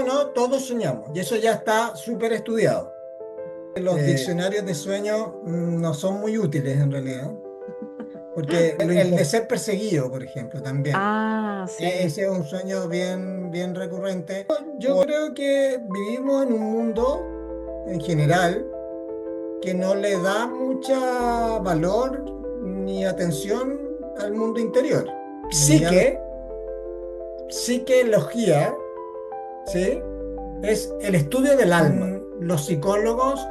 No, todos soñamos y eso ya está súper estudiado. Los diccionarios de sueño no son muy útiles en realidad, porque el de ser perseguido, por ejemplo, también. Ah, sí. Ese es un sueño bien recurrente. Yo creo que vivimos en un mundo en general que no le da mucha valor ni atención al mundo interior, ni a la psiqueología, ¿sí? Es el estudio del alma. Los psicólogos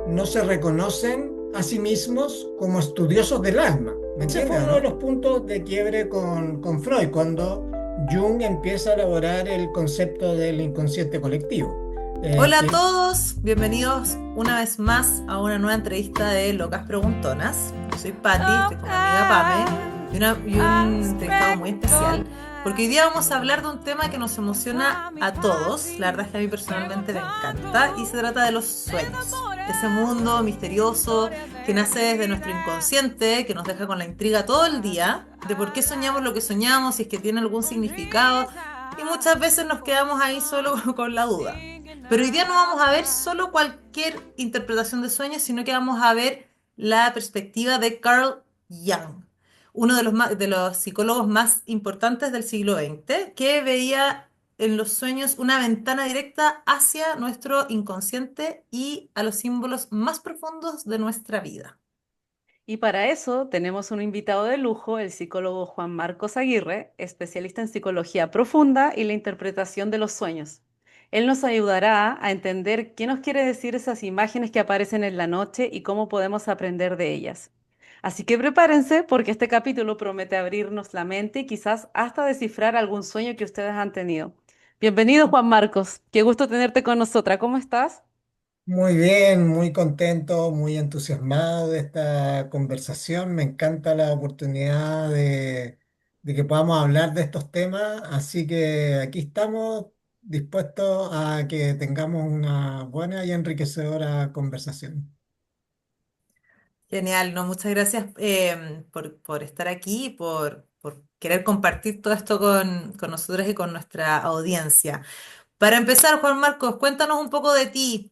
no se reconocen a sí mismos como estudiosos del alma. ¿Me entiendes? Ese fue uno de los puntos de quiebre con Freud, cuando Jung empieza a elaborar el concepto del inconsciente colectivo. Hola a Que todos, bienvenidos una vez más a una nueva entrevista de Locas Preguntonas. Yo soy Patti, estoy con mi amiga Pame y un entrevistado muy especial, porque hoy día vamos a hablar de un tema que nos emociona a todos. La verdad es que a mí personalmente me encanta y se trata de los sueños. Ese mundo misterioso que nace desde nuestro inconsciente, que nos deja con la intriga todo el día de por qué soñamos lo que soñamos, si es que tiene algún significado, y muchas veces nos quedamos ahí solo con la duda. Pero hoy día no vamos a ver solo cualquier interpretación de sueños, sino que vamos a ver la perspectiva de Carl Jung, uno de los psicólogos más importantes del siglo XX, que veía en los sueños una ventana directa hacia nuestro inconsciente y a los símbolos más profundos de nuestra vida. Y para eso tenemos un invitado de lujo, el psicólogo Juan Marcos Aguirre, especialista en psicología profunda y la interpretación de los sueños. Él nos ayudará a entender qué nos quiere decir esas imágenes que aparecen en la noche y cómo podemos aprender de ellas. Así que prepárense porque este capítulo promete abrirnos la mente y quizás hasta descifrar algún sueño que ustedes han tenido. Bienvenido, Juan Marcos. Qué gusto tenerte con nosotras. ¿Cómo estás? muy bien, muy contento, muy entusiasmado de esta conversación. Me encanta la oportunidad de que podamos hablar de estos temas, así que aquí estamos dispuestos a que tengamos una buena y enriquecedora conversación. Genial, no, muchas gracias por estar aquí y por querer compartir todo esto con nosotros y con nuestra audiencia. Para empezar, Juan Marcos, cuéntanos un poco de ti.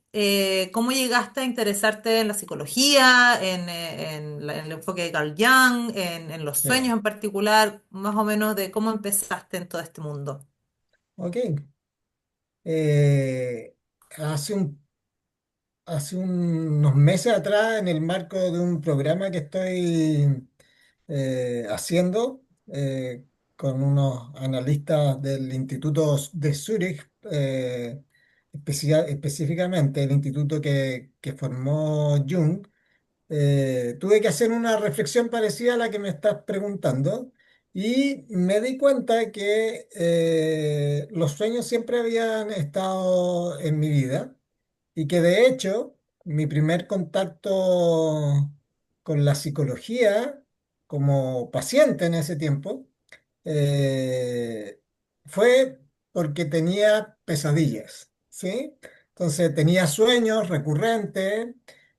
¿Cómo llegaste a interesarte en la psicología, en el enfoque de Carl Jung, en los Sí. sueños en particular, más o menos de cómo empezaste en todo este mundo? Ok. Eh, hace unos meses atrás, en el marco de un programa que estoy haciendo con unos analistas del Instituto de Zúrich, específicamente el instituto que formó Jung, tuve que hacer una reflexión parecida a la que me estás preguntando y me di cuenta que los sueños siempre habían estado en mi vida y que de hecho mi primer contacto con la psicología como paciente en ese tiempo eh, fue porque tenía pesadillas, ¿sí? Entonces tenía sueños recurrentes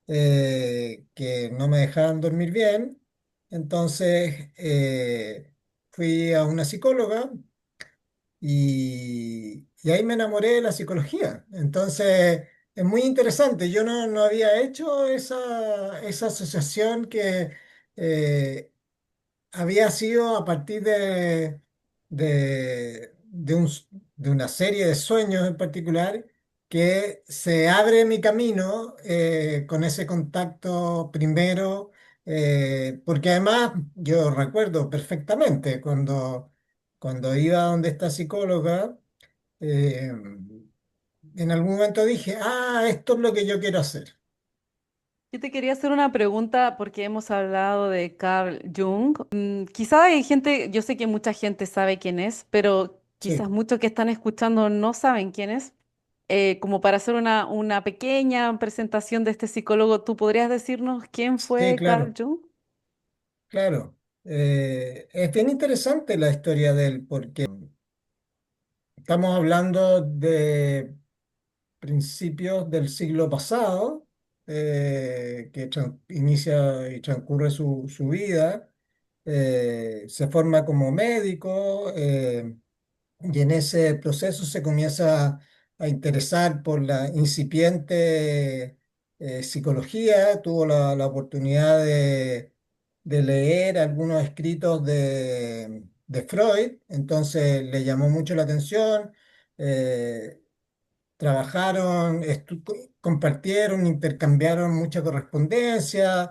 que no me dejaban dormir bien. Entonces fui a una psicóloga y ahí me enamoré de la psicología. Entonces, es muy interesante. Yo no había hecho esa asociación que eh, había sido a partir de de una serie de sueños en particular que se abre mi camino con ese contacto primero, porque además yo recuerdo perfectamente cuando iba donde esta psicóloga, eh, en algún momento dije, esto es lo que yo quiero hacer. Yo te quería hacer una pregunta porque hemos hablado de Carl Jung. Quizá hay gente, yo sé que mucha gente sabe quién es, pero quizás Sí, muchos que están escuchando no saben quién es. Como para hacer una pequeña presentación de este psicólogo, ¿tú podrías decirnos quién sí, fue Carl claro. Jung? Claro, es bien interesante la historia de él porque estamos hablando de principios del siglo pasado, que inicia y transcurre su vida, se forma como médico y en ese proceso se comienza a interesar por la incipiente psicología, tuvo la oportunidad de leer algunos escritos de Freud, entonces le llamó mucho la atención. eh, Trabajaron, compartieron, intercambiaron mucha correspondencia,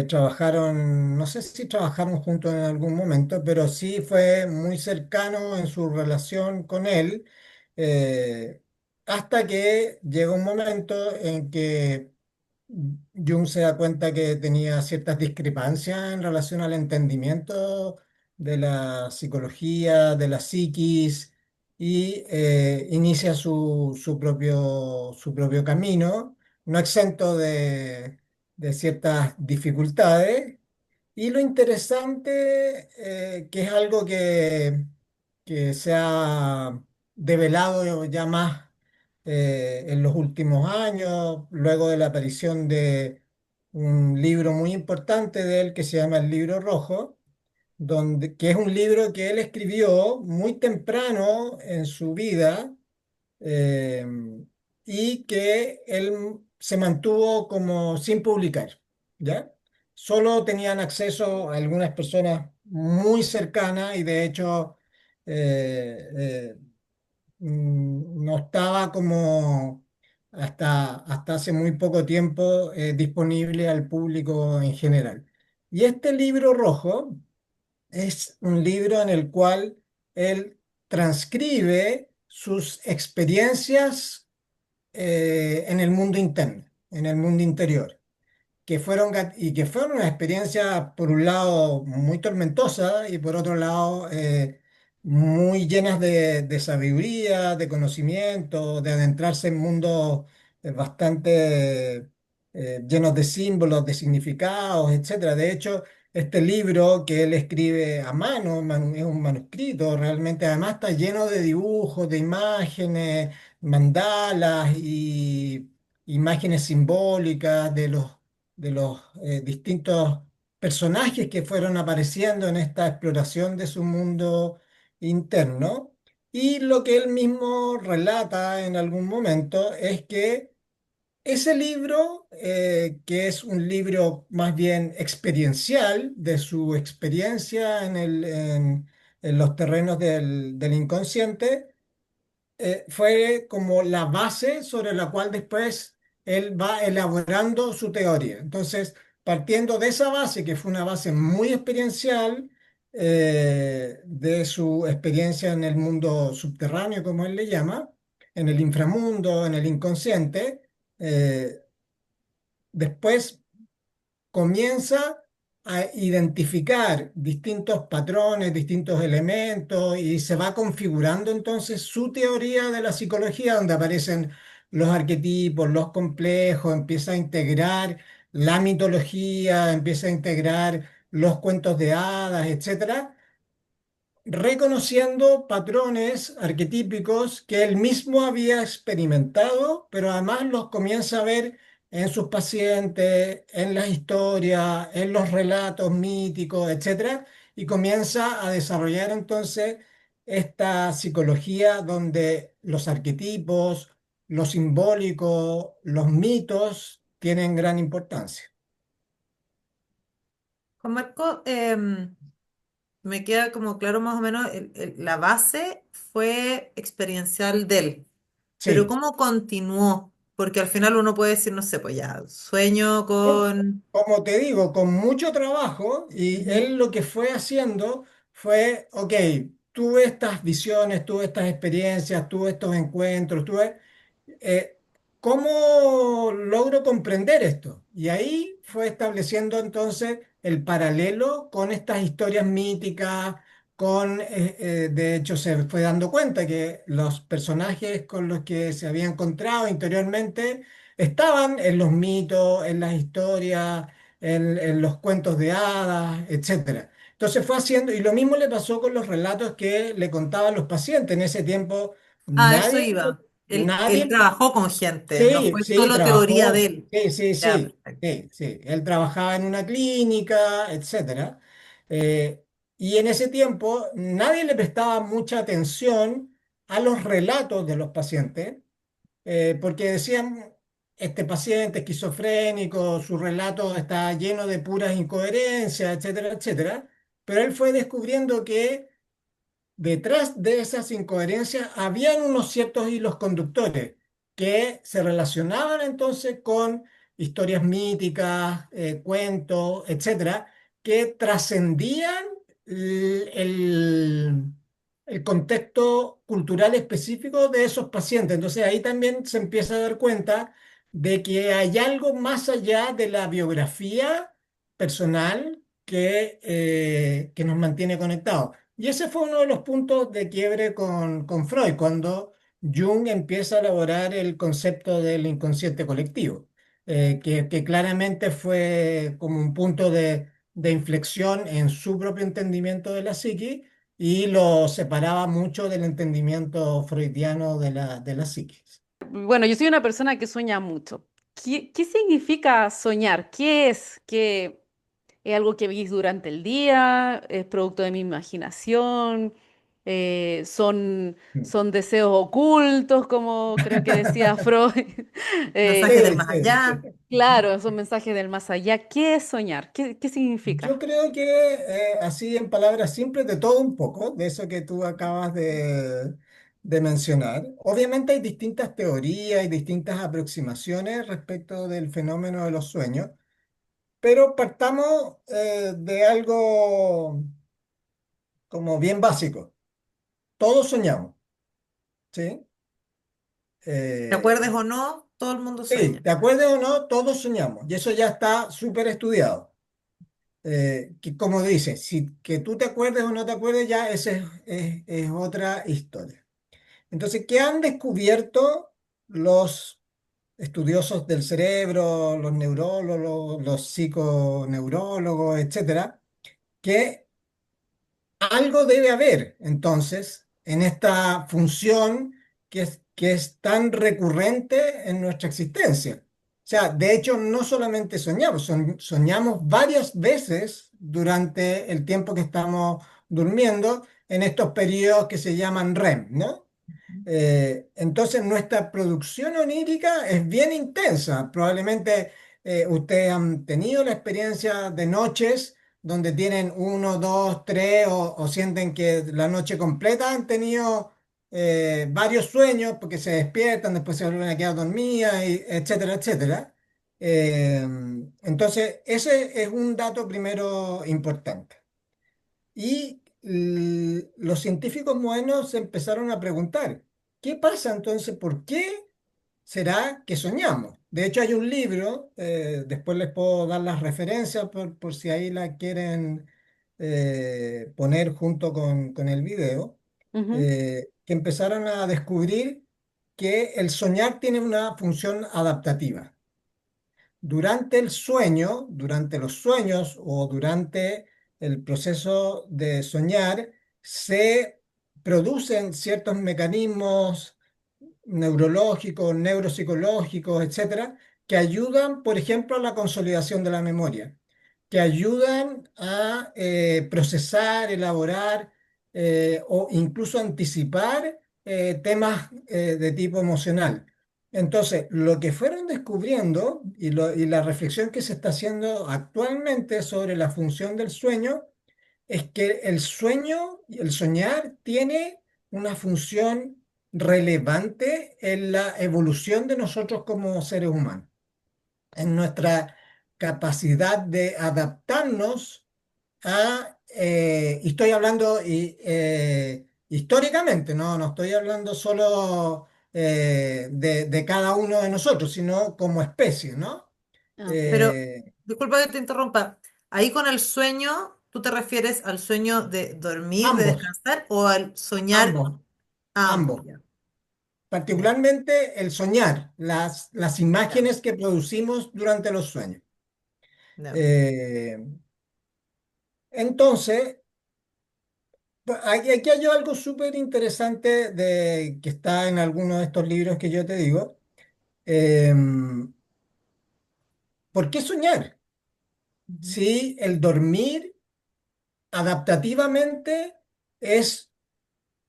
trabajaron, no sé si trabajaron juntos en algún momento, pero sí fue muy cercano en su relación con él, eh, hasta que llegó un momento en que Jung se da cuenta que tenía ciertas discrepancias en relación al entendimiento de la psicología, de la psiquis, y inicia su propio camino, no exento de ciertas dificultades. Y lo interesante, que es algo que se ha develado ya más en los últimos años, luego de la aparición de un libro muy importante de él que se llama El Libro Rojo, que es un libro que él escribió muy temprano en su vida, eh, y que él se mantuvo como sin publicar, ¿ya? Solo tenían acceso a algunas personas muy cercanas y de hecho no estaba como hasta hace muy poco tiempo disponible al público en general. Y este libro rojo es un libro en el cual él transcribe sus experiencias en el mundo interno, en el mundo interior, que fueron una experiencia, por un lado, muy tormentosa y por otro lado, muy llenas de sabiduría, de conocimiento, de adentrarse en mundos bastante llenos de símbolos, de significados, etcétera. De hecho, este libro que él escribe a mano, es un manuscrito, realmente además está lleno de dibujos, de imágenes, mandalas y imágenes simbólicas de los distintos personajes que fueron apareciendo en esta exploración de su mundo interno. Y lo que él mismo relata en algún momento es que ese libro, que es un libro más bien experiencial de su experiencia en los terrenos del inconsciente, fue como la base sobre la cual después él va elaborando su teoría. Entonces, partiendo de esa base, que fue una base muy experiencial, de su experiencia en el mundo subterráneo, como él le llama, en el inframundo, en el inconsciente, eh, después comienza a identificar distintos patrones, distintos elementos y se va configurando entonces su teoría de la psicología, donde aparecen los arquetipos, los complejos, empieza a integrar la mitología, empieza a integrar los cuentos de hadas, etcétera, reconociendo patrones arquetípicos que él mismo había experimentado, pero además los comienza a ver en sus pacientes, en las historias, en los relatos míticos, etcétera, y comienza a desarrollar entonces esta psicología donde los arquetipos, lo simbólico, los mitos tienen gran importancia. Juan Marco, me queda como claro más o menos la base fue experiencial de él, pero Sí. ¿cómo continuó? Porque al final uno puede decir, no sé, pues ya, sueño Co- con... Como te digo, con mucho trabajo, y Ujú. él lo que fue haciendo fue, ok, tuve estas visiones, tuve estas experiencias, tuve estos encuentros, eh, ¿cómo logro comprender esto? Y ahí fue estableciendo entonces el paralelo con estas historias míticas, de hecho se fue dando cuenta que los personajes con los que se había encontrado interiormente estaban en los mitos, en las historias, en los cuentos de hadas, etcétera. Entonces fue haciendo, y lo mismo le pasó con los relatos que le contaban los pacientes. En ese tiempo A eso nadie, iba. Él nadie. trabajó con gente, no Sí, fue sí, solo teoría de trabajó. él. Sí, sí, Ya, sí, perfecto. sí, sí. Él trabajaba en una clínica, etcétera. Eh, y en ese tiempo nadie le prestaba mucha atención a los relatos de los pacientes, porque decían, este paciente esquizofrénico, su relato está lleno de puras incoherencias, etcétera, etcétera, pero él fue descubriendo que detrás de esas incoherencias habían unos ciertos hilos conductores que se relacionaban entonces con historias míticas, cuentos, etcétera, que trascendían el contexto cultural específico de esos pacientes. Entonces ahí también se empieza a dar cuenta de que hay algo más allá de la biografía personal que nos mantiene conectados. Y ese fue uno de los puntos de quiebre con Freud, cuando Jung empieza a elaborar el concepto del inconsciente colectivo, que claramente fue como un punto de inflexión en su propio entendimiento de la psique y lo separaba mucho del entendimiento freudiano de la psique. Bueno, yo soy una persona que sueña mucho. ¿Qué significa soñar? ¿Qué es? ¿Qué es algo que vivís durante el día? ¿Es producto de mi imaginación? ¿Son deseos ocultos, como creo que decía Freud? Mensajes del Eh, Sí, más sí. allá. claro, son mensajes del más allá. ¿Qué es soñar? ¿Qué Yo significa? creo que así en palabras simples, de todo un poco, de eso que tú acabas de mencionar. Obviamente hay distintas teorías y distintas aproximaciones respecto del fenómeno de los sueños, pero partamos de algo como bien básico. Todos soñamos, ¿sí? ¿Te acuerdes Eh, o no? Todo el mundo sí, sueña. ¿te acuerdas o no? Todos soñamos y eso ya está súper estudiado. Que como dices, si que tú te acuerdes o no te acuerdes, ya esa es otra historia. Entonces, ¿qué han descubierto los estudiosos del cerebro, los neurólogos, los psiconeurólogos, etcétera? Que algo debe haber, entonces, en esta función que es tan recurrente en nuestra existencia. O sea, de hecho, no solamente soñamos, soñamos varias veces durante el tiempo que estamos durmiendo en estos periodos que se llaman REM, ¿no? Entonces nuestra producción onírica es bien intensa. Probablemente ustedes han tenido la experiencia de noches donde tienen uno, dos, tres o sienten que la noche completa han tenido varios sueños porque se despiertan, después se vuelven a quedar dormidas, etcétera, etcétera. Eh, entonces ese es un dato primero importante. Y los científicos modernos se empezaron a preguntar, ¿qué pasa entonces? ¿Por qué será que soñamos? De hecho, hay un libro, después les puedo dar las referencias por si ahí la quieren poner junto con el video, Ujú. que empezaron a descubrir que el soñar tiene una función adaptativa. Durante el sueño, durante los sueños o durante el proceso de soñar, se producen ciertos mecanismos neurológicos, neuropsicológicos, etcétera, que ayudan, por ejemplo, a la consolidación de la memoria, que ayudan a procesar, elaborar o incluso anticipar temas de tipo emocional. Entonces, lo que fueron descubriendo y la reflexión que se está haciendo actualmente sobre la función del sueño es que el sueño, el soñar, tiene una función relevante en la evolución de nosotros como seres humanos, en nuestra capacidad de adaptarnos y estoy hablando históricamente, ¿no? No estoy hablando solo de cada uno de nosotros, sino como especie, ¿no? Ah, Pero, Eh, disculpa que te interrumpa. Ahí con el sueño, ¿tú te refieres al sueño de dormir, de ambos, descansar o al soñar ambos, a ambos? ambos. Ya, ya, Particularmente el soñar, las ya, imágenes que producimos durante los sueños. ya. Eh, entonces, pues, aquí hay algo súper interesante que está en algunos de estos libros que yo te digo. Eh, ¿Por qué soñar? Ujú. Si el dormir adaptativamente es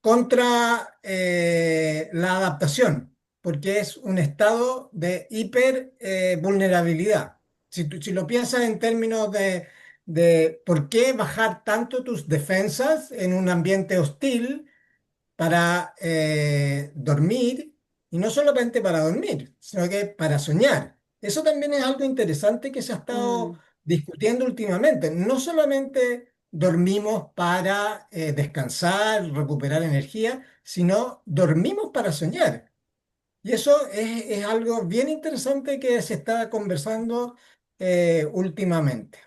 contra la adaptación. porque es un estado de hiper vulnerabilidad. Si lo piensas en términos de por qué bajar tanto tus defensas en un ambiente hostil, para dormir, y no solamente para dormir, sino que para soñar. Eso también es algo interesante que se ha estado Mm, discutiendo últimamente. No solamente dormimos para descansar, recuperar energía, sino dormimos para soñar. Y eso es algo bien interesante que se está conversando últimamente.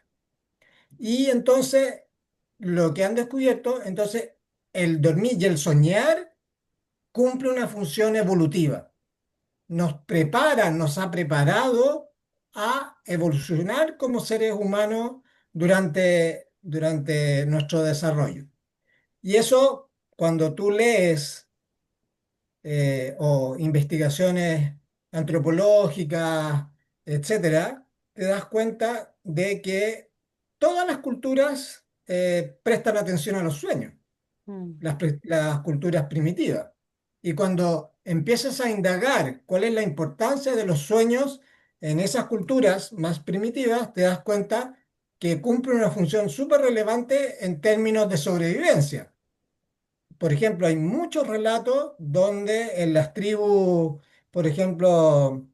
Y entonces, lo que han descubierto, entonces, el dormir y el soñar cumple una función evolutiva. Nos prepara, nos ha preparado a evolucionar como seres humanos durante nuestro desarrollo. Y eso, cuando tú lees o investigaciones antropológicas, etcétera, te das cuenta de que todas las culturas prestan atención a los sueños, mm, las culturas primitivas. Y cuando empiezas a indagar cuál es la importancia de los sueños en esas culturas más primitivas, te das cuenta que cumplen una función súper relevante en términos de sobrevivencia. Por ejemplo, hay muchos relatos donde en las tribus, por ejemplo,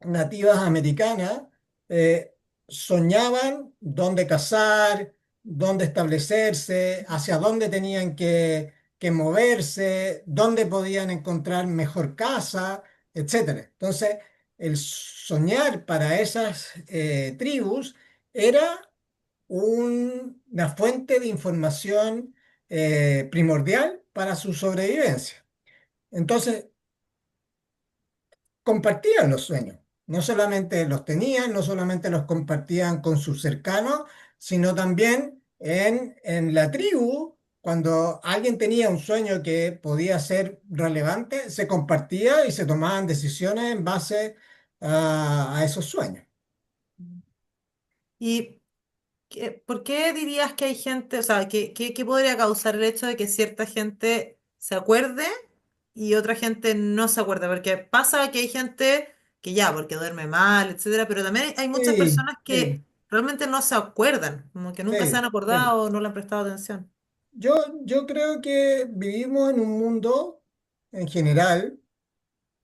nativas americanas, eh, soñaban dónde cazar, dónde establecerse, hacia dónde tenían que moverse, dónde podían encontrar mejor casa, etcétera. Entonces, el soñar para esas tribus era una fuente de información primordial para su sobrevivencia. Entonces, compartían los sueños. No solamente los tenían, no solamente los compartían con sus cercanos, sino también en la tribu. Cuando alguien tenía un sueño que podía ser relevante, se compartía y se tomaban decisiones en base a esos sueños. ¿Y por qué dirías que hay gente, o sea, qué podría causar el hecho de que cierta gente se acuerde y otra gente no se acuerde? Porque pasa que hay gente que ya, porque duerme mal, etcétera, pero también hay muchas Sí, personas que sí, realmente no se acuerdan, como que nunca se han sí, sí. acordado o no le han prestado atención. Yo, yo creo que vivimos en un mundo en general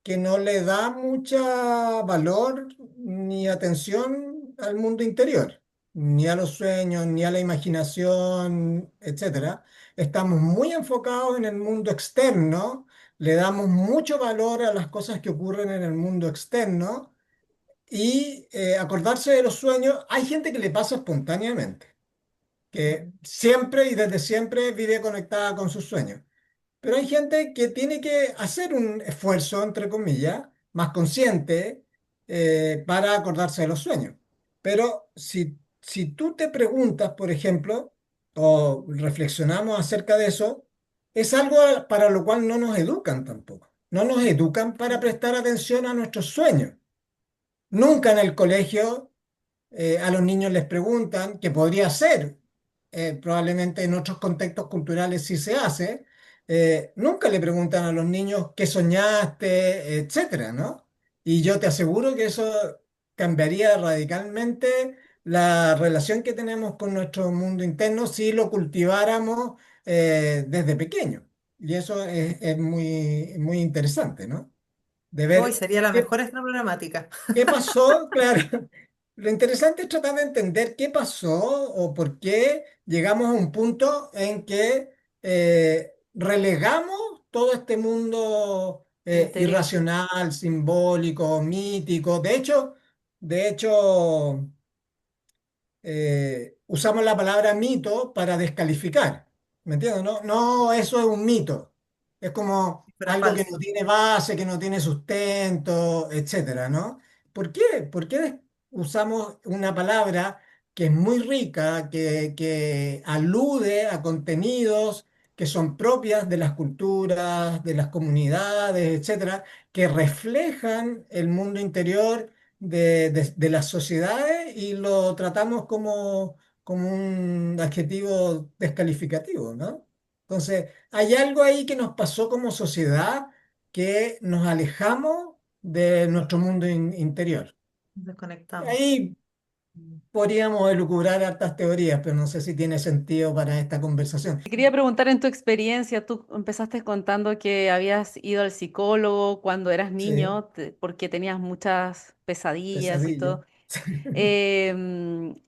que no le da mucha valor ni atención al mundo interior, ni a los sueños, ni a la imaginación, etcétera. Estamos muy enfocados en el mundo externo, le damos mucho valor a las cosas que ocurren en el mundo externo y acordarse de los sueños, hay gente que le pasa espontáneamente, que siempre y desde siempre vive conectada con sus sueños. Pero hay gente que tiene que hacer un esfuerzo, entre comillas, más consciente para acordarse de los sueños. Pero si tú te preguntas, por ejemplo, o reflexionamos acerca de eso, es algo para lo cual no nos educan tampoco. No nos educan para prestar atención a nuestros sueños. Nunca en el colegio a los niños les preguntan, que podría ser, probablemente en otros contextos culturales sí se hace, nunca le preguntan a los niños qué soñaste, etcétera, ¿no? Y yo te aseguro que eso cambiaría radicalmente la relación que tenemos con nuestro mundo interno si lo cultiváramos desde pequeño. Y eso es muy interesante, ¿no? De Hoy ver sería la qué mejor esta problemática. ¿qué pasó? Claro. Lo interesante es tratar de entender qué pasó o por qué llegamos a un punto en que relegamos todo este mundo interior. irracional, simbólico, mítico. De hecho, usamos la palabra mito para descalificar. ¿Me entiendes? No, no, eso es un mito. Es como Si fuera algo que no falso. tiene base, que no tiene sustento, etcétera, ¿no? ¿Por qué? ¿Por qué usamos una palabra que es muy rica, que alude a contenidos que son propias de las culturas, de las comunidades, etcétera, que reflejan el mundo interior de las sociedades y lo tratamos como un adjetivo descalificativo, ¿no? Entonces, hay algo ahí que nos pasó como sociedad que nos alejamos de nuestro mundo interior. Desconectamos. Ahí podríamos elucubrar hartas teorías, pero no sé si tiene sentido para esta conversación. Te quería preguntar en tu experiencia, tú empezaste contando que habías ido al psicólogo cuando eras Sí, niño porque tenías muchas pesadillas y pesadilla. todo.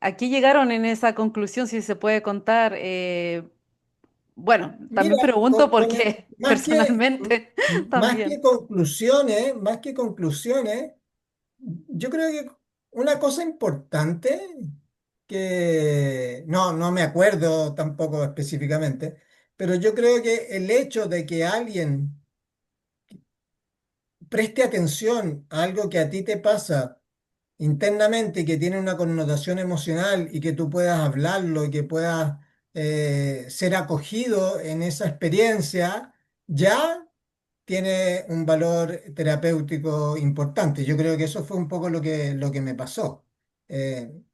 ¿A qué llegaron en esa conclusión, si se puede contar? Bueno, Mira, también pregunto porque personalmente más que también. conclusiones, más que conclusiones, yo creo que una cosa importante que no me acuerdo tampoco específicamente, pero yo creo que el hecho de que alguien preste atención a algo que a ti te pasa internamente y que tiene una connotación emocional y que tú puedas hablarlo y que puedas ser acogido en esa experiencia, ya tiene un valor terapéutico importante. Yo creo que eso fue un poco lo que me pasó.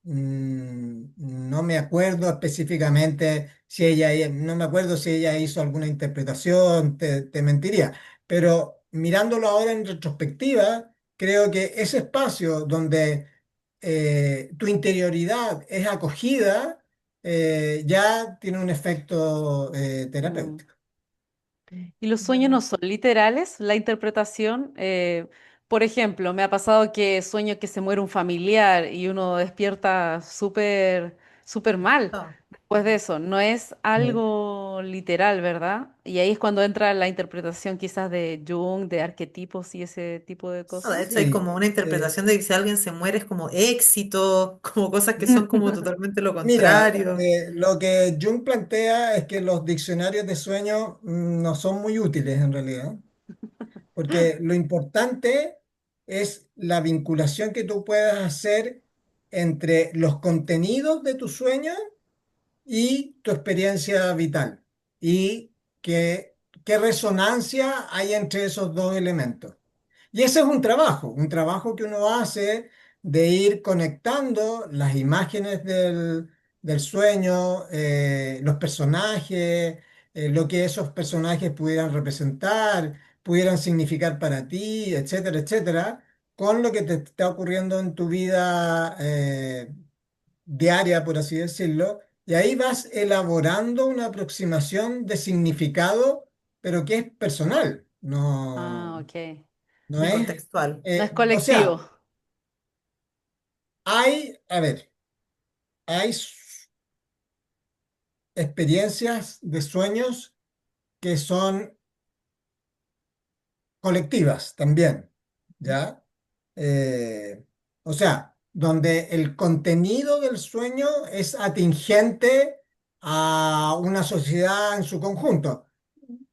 No me acuerdo específicamente si no me acuerdo si ella hizo alguna interpretación, te mentiría, pero mirándolo ahora en retrospectiva, creo que ese espacio donde tu interioridad es acogida, ya tiene un efecto Mm. terapéutico. ¿Y los sueños no ¿Verdad? son literales? La interpretación, por ejemplo, me ha pasado que sueño que se muere un familiar y uno despierta súper mal No. después de eso. No es Eh, algo literal, ¿verdad? Y ahí es cuando entra la interpretación quizás de Jung, de arquetipos y ese tipo de No, de cosas. hecho, hay Sí, como una eh, interpretación de que si alguien se muere es como éxito, como cosas que son como totalmente lo mira, contrario. lo que Jung plantea es que los diccionarios de sueños no son muy útiles en realidad, porque lo importante es la vinculación que tú puedas hacer entre los contenidos de tu sueño y tu experiencia vital y qué resonancia hay entre esos dos elementos. Y ese es un trabajo que uno hace de ir conectando las imágenes del sueño, los personajes, lo que esos personajes pudieran representar, pudieran significar para ti, etcétera, etcétera, con lo que te está ocurriendo en tu vida diaria, por así decirlo, y ahí vas elaborando una aproximación de significado, pero que es personal, Ah, ok. no Y es, contextual. No es o sea, colectivo. a ver, hay experiencias de sueños que son colectivas también, ¿ya? Eh, o sea, donde el contenido del sueño es atingente a una sociedad en su conjunto.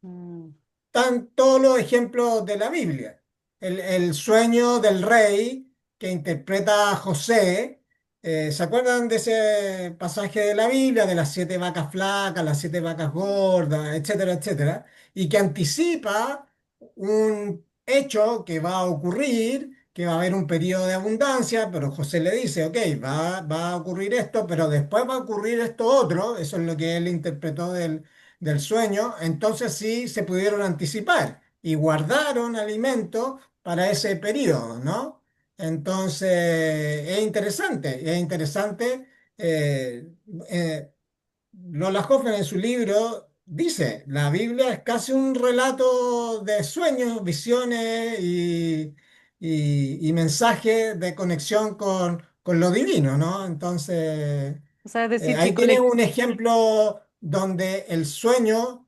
Mm. Están todos los ejemplos de la Biblia. El sueño del rey que interpreta a José. ¿Se acuerdan de ese pasaje de la Biblia, de las siete vacas flacas, las siete vacas gordas, etcétera, etcétera? Y que anticipa un hecho que va a ocurrir, que va a haber un periodo de abundancia, pero José le dice, ok, va a ocurrir esto, pero después va a ocurrir esto otro. Eso es lo que él interpretó del sueño, entonces sí se pudieron anticipar y guardaron alimento para ese periodo, ¿no? Entonces es interesante. eh, eh, Lola Hoffman en su libro dice, la Biblia es casi un relato de sueños, visiones y mensajes de conexión con lo divino, ¿no? Entonces... O sea, es decir, que Ahí tienes un ejemplo donde el sueño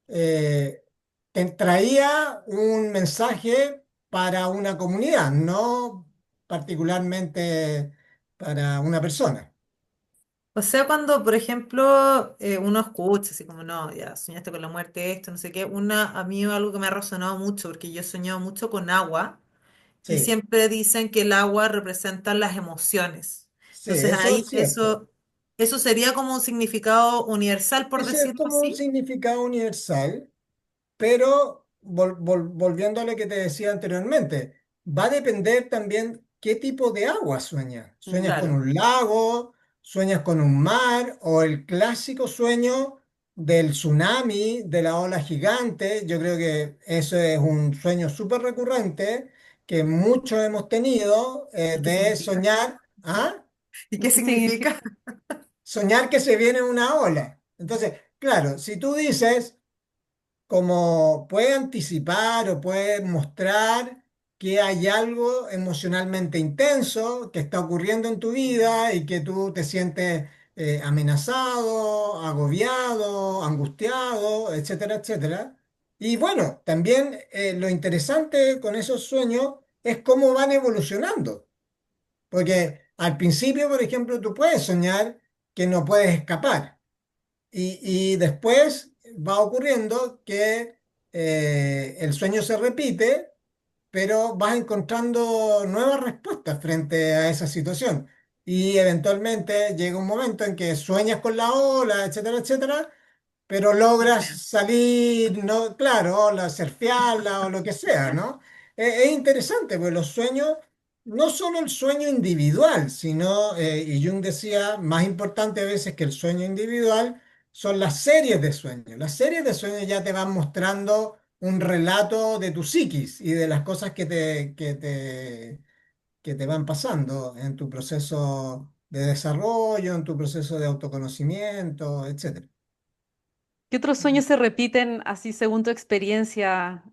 eh, te traía un mensaje para una comunidad, no particularmente para una persona. O sea, cuando, por ejemplo, uno escucha así como, no, ya soñaste con la muerte, esto, no sé qué, a mí algo que me ha resonado mucho, porque yo he soñado mucho con agua, y Sí, siempre dicen que el agua representa las emociones. sí, Entonces eso ahí es cierto. eso sería como un significado universal, por Ese es decirlo como un así. significado universal. Pero volviendo a lo que te decía anteriormente, va a depender también qué tipo de agua sueñas. ¿Sueñas con Claro. un lago? ¿Sueñas con un mar? ¿O el clásico sueño del tsunami, de la ola gigante? Yo creo que eso es un sueño súper recurrente que muchos hemos tenido ¿Y qué de significa? soñar, ¿ah? ¿Y qué ¿Qué significa? significa? Soñar que se viene una ola. Entonces, claro, si tú dices como puede anticipar o puede mostrar que hay algo emocionalmente intenso que está ocurriendo en tu vida y que tú te sientes amenazado, agobiado, angustiado, etcétera, etcétera. Y bueno, también lo interesante con esos sueños es cómo van evolucionando. Porque al principio, por ejemplo, tú puedes soñar que no puedes escapar. Y después va ocurriendo que el sueño se repite, pero vas encontrando nuevas respuestas frente a esa situación. Y eventualmente llega un momento en que sueñas con la ola, etcétera, etcétera, pero logras salir, no, claro, o la surfearla o lo que sea, ¿no? Es interesante, porque los sueños, no solo el sueño individual, sino, y Jung decía, más importante a veces que el sueño individual, son las series de sueños. Las series de sueños ya te van mostrando un relato de tu psiquis y de las cosas que te van pasando en tu proceso de desarrollo, en tu proceso de autoconocimiento, etcétera. ¿Qué otros sueños se repiten así según tu experiencia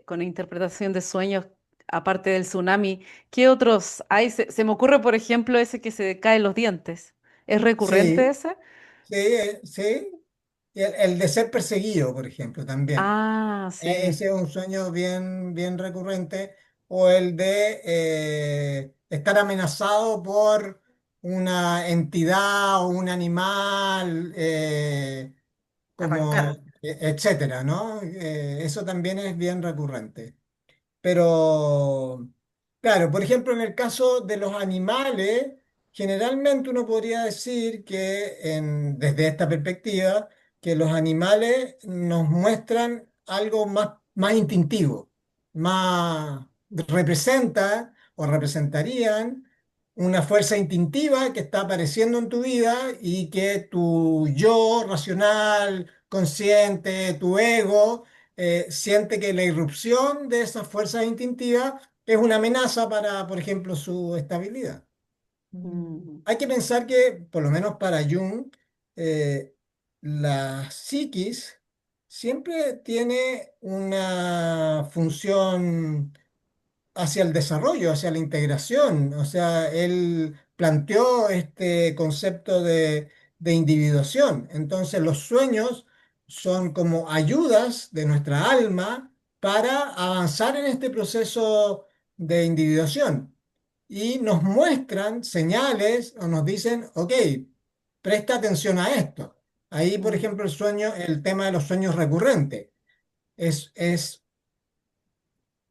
con interpretación de sueños, aparte del tsunami? ¿Qué otros hay? Se me ocurre, por ejemplo, ese que se caen los dientes. ¿Es recurrente Sí, ese? sí, sí. Y el de ser perseguido, por ejemplo, también. Ah, sí, Ese es un sueño bien, bien recurrente. O el de estar amenazado por una entidad o un animal, Arrancar. como, etcétera, ¿no? Eso también es bien recurrente. Pero, claro, por ejemplo, en el caso de los animales, generalmente uno podría decir que desde esta perspectiva, que los animales nos muestran algo más instintivo, más representa o representarían una fuerza instintiva que está apareciendo en tu vida y que tu yo racional, consciente, tu ego, siente que la irrupción de esas fuerzas instintivas es una amenaza para, por ejemplo, su estabilidad. mm, Hay que pensar que, por lo menos para Jung, eh, la psiquis siempre tiene una función hacia el desarrollo, hacia la integración. O sea, él planteó este concepto de individuación. Entonces, los sueños son como ayudas de nuestra alma para avanzar en este proceso de individuación. Y nos muestran señales o nos dicen, ok, presta atención a esto. Ahí, por mm, ejemplo, el tema de los sueños recurrentes. Es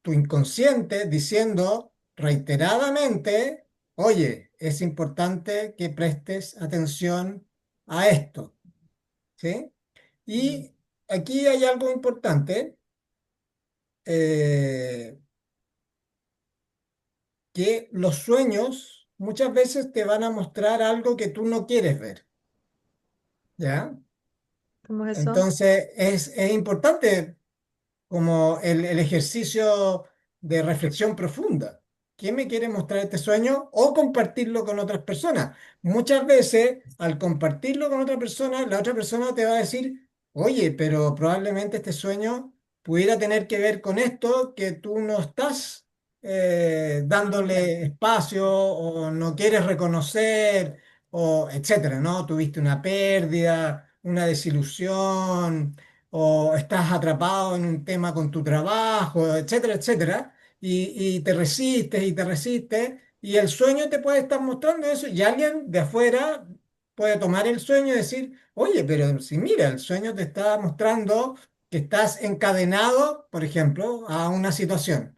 tu inconsciente diciendo reiteradamente, oye, es importante que prestes atención a esto, ¿sí? Mm. Y aquí hay algo importante, eh, que los sueños muchas veces te van a mostrar algo que tú no quieres ver, ¿ya? ¿Cómo es eso? Entonces es importante como el ejercicio de reflexión profunda. ¿Quién me quiere mostrar este sueño o compartirlo con otras personas? Muchas veces, al compartirlo con otra persona, la otra persona te va a decir, oye, pero probablemente este sueño pudiera tener que ver con esto que tú no estás Bien. dándole espacio o no quieres reconocer, o etcétera, ¿no? Tuviste una pérdida, una desilusión o estás atrapado en un tema con tu trabajo, etcétera, etcétera, y te resistes y te resistes, y el sueño te puede estar mostrando eso, y alguien de afuera puede tomar el sueño y decir, oye, pero si mira, el sueño te está mostrando que estás encadenado, por ejemplo, a una situación.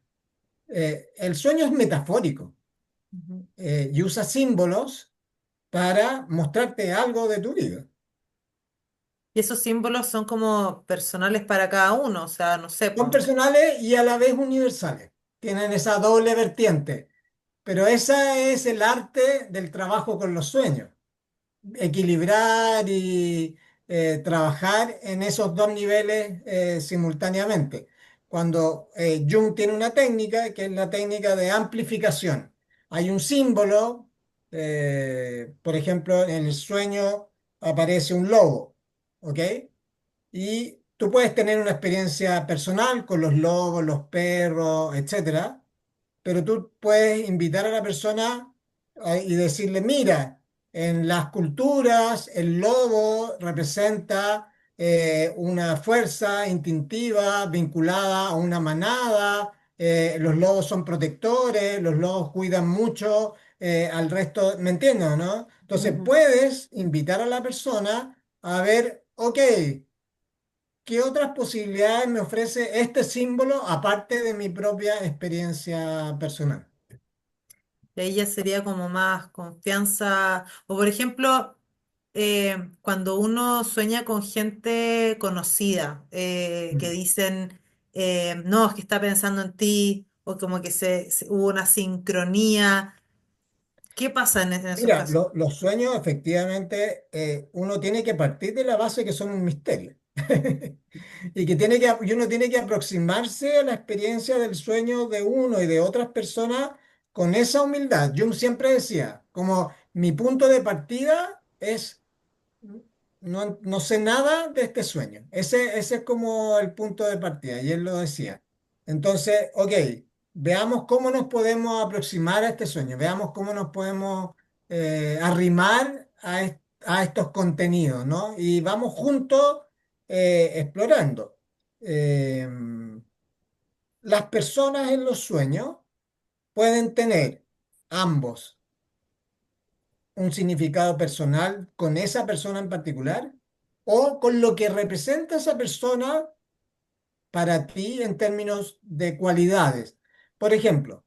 El sueño es metafórico Ujú. y usa símbolos para mostrarte algo de tu vida. Y esos símbolos son como personales para cada uno, o sea, no sé, Son pues. personales y a la vez universales. Tienen esa doble vertiente. Pero ese es el arte del trabajo con los sueños. Equilibrar y trabajar en esos dos niveles simultáneamente. cuando Jung tiene una técnica que es la técnica de amplificación. Hay un símbolo, por ejemplo, en el sueño aparece un lobo, ¿ok? Y tú puedes tener una experiencia personal con los lobos, los perros, etcétera, pero tú puedes invitar a la persona y decirle, mira, en las culturas el lobo representa una fuerza instintiva vinculada a una manada, los lobos son protectores, los lobos cuidan mucho al resto, ¿me entiendes, no? Entonces Ujú. puedes invitar a la persona a ver, ok, ¿qué otras posibilidades me ofrece este símbolo aparte de mi propia experiencia personal? Y ahí ya sería como más confianza. O por ejemplo, cuando uno sueña con gente conocida, que Mm. dicen, no, es que está pensando en ti, o como que hubo una sincronía. ¿Qué pasa en esos Mira, casos? los sueños efectivamente uno tiene que partir de la base que son un misterio y y uno tiene que aproximarse a la experiencia del sueño de uno y de otras personas con esa humildad. Jung siempre decía, como mi punto de partida es no sé nada de este sueño. Ese es como el punto de partida, y él lo decía. Entonces, ok, veamos cómo nos podemos aproximar a este sueño, veamos cómo nos podemos arrimar a estos contenidos, ¿no? Y vamos juntos explorando. Eh, las personas en los sueños pueden tener ambos un significado personal con esa persona en particular o con lo que representa esa persona para ti en términos de cualidades. Por ejemplo,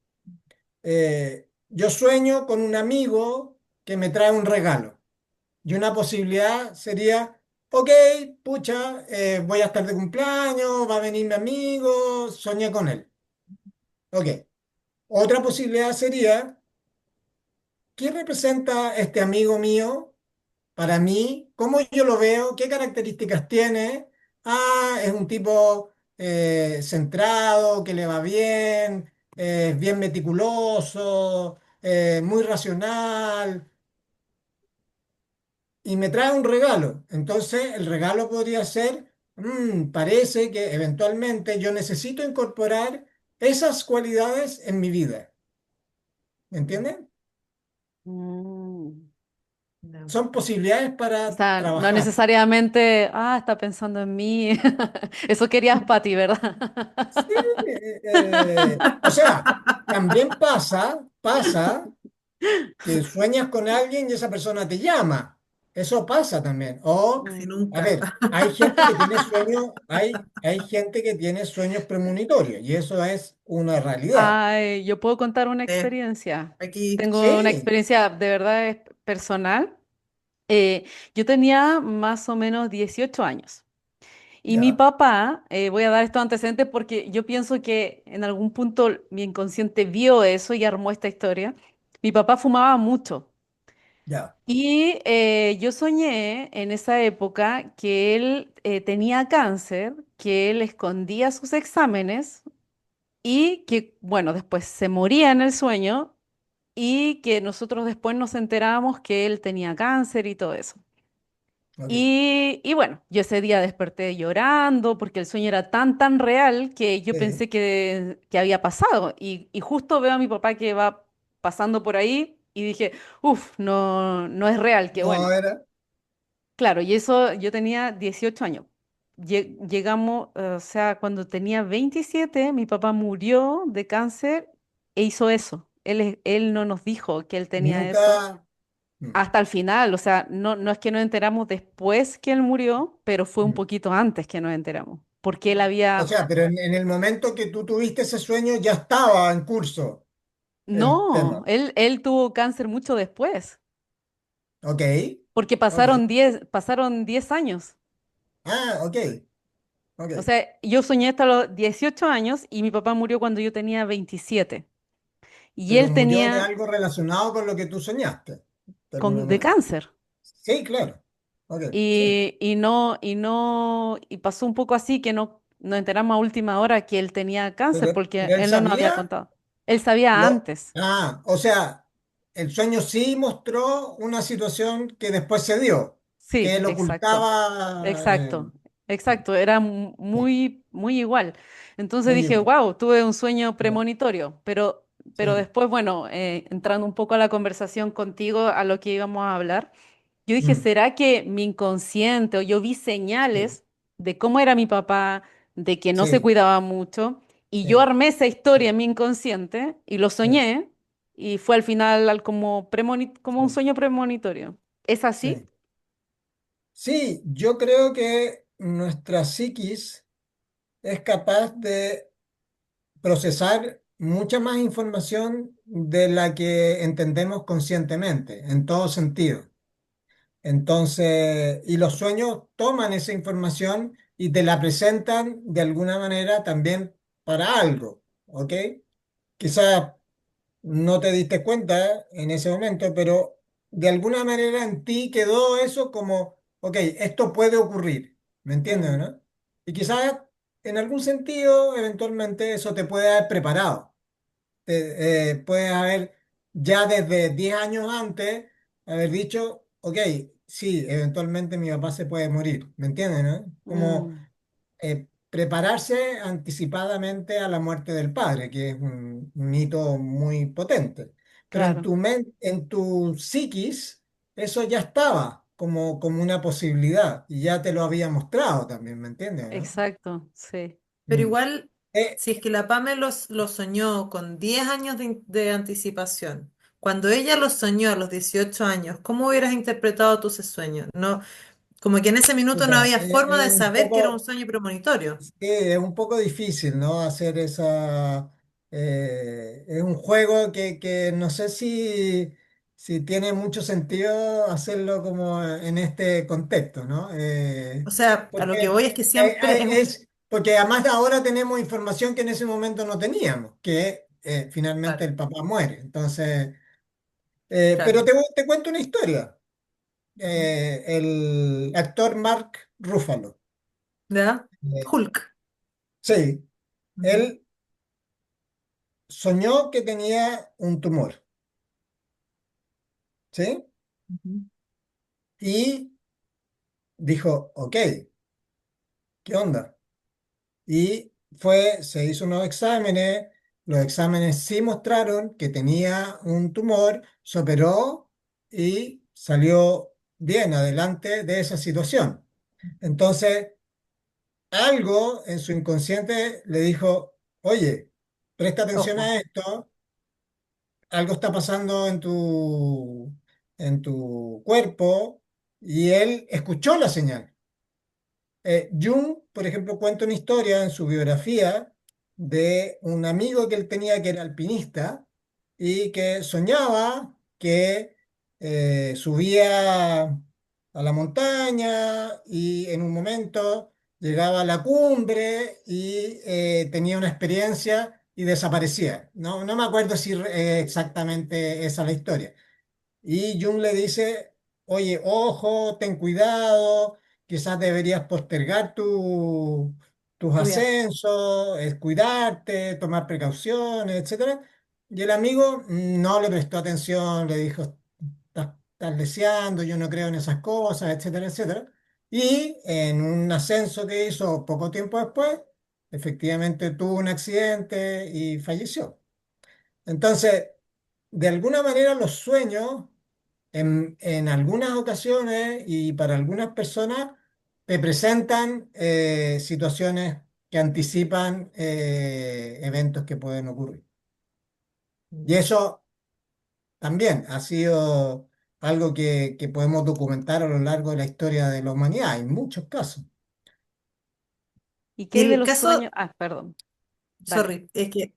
yo sueño con un amigo que me trae un regalo y una posibilidad sería, ok, pucha, voy a estar de cumpleaños, va a venir mi amigo, soñé con él. Ok. Otra posibilidad sería, ¿qué representa este amigo mío para mí? ¿Cómo yo lo veo? ¿Qué características tiene? Ah, es un tipo centrado, que le va bien, bien meticuloso, muy racional, y me trae un regalo. Entonces, el regalo podría ser, parece que eventualmente yo necesito incorporar esas cualidades en mi vida. ¿Me entienden? Mm. No. Son posibilidades O para sea, no trabajar. necesariamente, está pensando en mí. Eso querías, Pati, ¿verdad? Sí, o sea, también pasa que sueñas con alguien y esa persona te llama. Eso pasa también. O, Casi Mm. a nunca. ver, hay gente que tiene sueños, hay gente que tiene sueños premonitorios y eso es una realidad. Ay, yo puedo contar una Eh, experiencia. aquí, Tengo una Sí, experiencia de verdad personal. Yo tenía más o menos 18 años. Y mi ya, papá, voy a dar estos antecedentes porque yo pienso que en algún punto mi inconsciente vio eso y armó esta historia. Mi papá fumaba mucho. ya, Y yo soñé en esa época que él tenía cáncer, que él escondía sus exámenes y que, bueno, después se moría en el sueño y que nosotros después nos enterábamos que él tenía cáncer y todo eso. ok, Y bueno, yo ese día desperté llorando porque el sueño era tan, tan real que yo sí. pensé que había pasado. Y justo veo a mi papá que va pasando por ahí y dije, uff, no, no es real, qué No bueno. era, Claro, y eso yo tenía 18 años. Llegamos, o sea, cuando tenía 27 mi papá murió de cáncer e hizo eso. Él no nos dijo que él tenía eso nunca. mm, hasta el final. O sea, no, no es que nos enteramos después que él murió, pero fue un mm. poquito antes que nos enteramos. Porque él O había... sea, pero en el momento que tú tuviste ese sueño ya estaba en curso el No, tema. él tuvo cáncer mucho después, Ok, porque ok. pasaron 10 años. Ah, ok, O ok. sea, yo soñé hasta los 18 años y mi papá murió cuando yo tenía 27. Y Pero él murió de tenía algo relacionado con lo que tú soñaste. En de términos cáncer. Sí, claro. Ok, sí. Y no, y pasó un poco así que no. nos enteramos a última hora que él tenía cáncer porque Pero él él no nos había sabía, contado. Él sabía antes. o sea, el sueño sí mostró una situación que después se dio, que Sí, él exacto. ocultaba, Exacto, exacto, era sí, muy, muy igual. Entonces muy dije, igual. wow, tuve un sueño Ya, premonitorio, pero sí, después, bueno, entrando un poco a la conversación contigo, a lo que íbamos a hablar, yo dije, mm, ¿será que mi inconsciente o yo vi sí, señales de cómo era mi papá, de que no se sí, cuidaba mucho, y yo sí, armé esa historia en mi inconsciente y lo sí, soñé, y fue al final como un sí, sueño premonitorio? ¿Es así? sí. Sí, yo creo que nuestra psiquis es capaz de procesar mucha más información de la que entendemos conscientemente, en todo sentido. Entonces, y los sueños toman esa información y te la presentan de alguna manera también para algo, ¿ok? Quizás no te diste cuenta en ese momento, pero de alguna manera en ti quedó eso como, ok, esto puede ocurrir, ¿me entiendes, Mm, no? Y quizás en algún sentido, eventualmente, eso te puede haber preparado. Puedes haber ya desde 10 años antes haber dicho, ok, sí, eventualmente mi papá se puede morir, ¿me entiendes, no? Como mm, prepararse anticipadamente a la muerte del padre, que es un hito muy potente. Pero en claro, tu en tu psiquis, eso ya estaba como una posibilidad y ya te lo había mostrado también, ¿me entiendes, no? exacto, sí. Pero Mm. igual, Eh, si es que la Pame lo soñó con 10 años de anticipación, cuando ella lo soñó a los 18 años, ¿cómo hubieras interpretado tú ese sueño? No, como que en ese minuto no puta, había forma es de un saber que era un poco, sueño premonitorio. sí, es un poco difícil, ¿no? Hacer esa... es un juego que no sé si tiene mucho sentido hacerlo como en este contexto, ¿no? O sea, a lo que Porque, voy es que siempre es un... porque además ahora tenemos información que en ese momento no teníamos, que finalmente Claro, el papá muere. Entonces, pero claro. te cuento una historia. El actor Mark Ruffalo. ¿Verdad? eh, Hulk. sí, Ujú, él soñó que tenía un tumor, ¿sí? ujú. Y dijo, ok, ¿qué onda? Y se hizo unos exámenes, los exámenes sí mostraron que tenía un tumor, se operó y salió bien adelante de esa situación. Entonces, algo en su inconsciente le dijo, oye, presta atención Ojo. a esto, algo está pasando en tu cuerpo, y él escuchó la señal. Jung, por ejemplo, cuenta una historia en su biografía de un amigo que él tenía que era alpinista y que soñaba que subía a la montaña y en un momento llegaba a la cumbre y tenía una experiencia y desaparecía. No, no me acuerdo si exactamente esa es la historia. Y Jung le dice, oye, ojo, ten cuidado, quizás deberías postergar tus Cuidado. ascensos, es cuidarte, tomar precauciones, etcétera. Y el amigo no le prestó atención, le dijo, estás leseando, yo no creo en esas cosas, etcétera, etcétera. Y en un ascenso que hizo poco tiempo después, efectivamente tuvo un accidente y falleció. Entonces, de alguna manera los sueños en algunas ocasiones y para algunas personas te presentan situaciones que anticipan eventos que pueden ocurrir. Y Mm. eso también ha sido algo que podemos documentar a lo largo de la historia de la humanidad, en muchos casos. ¿Y qué Y hay de el los caso, sueños? Ah, perdón, dale. sorry, es que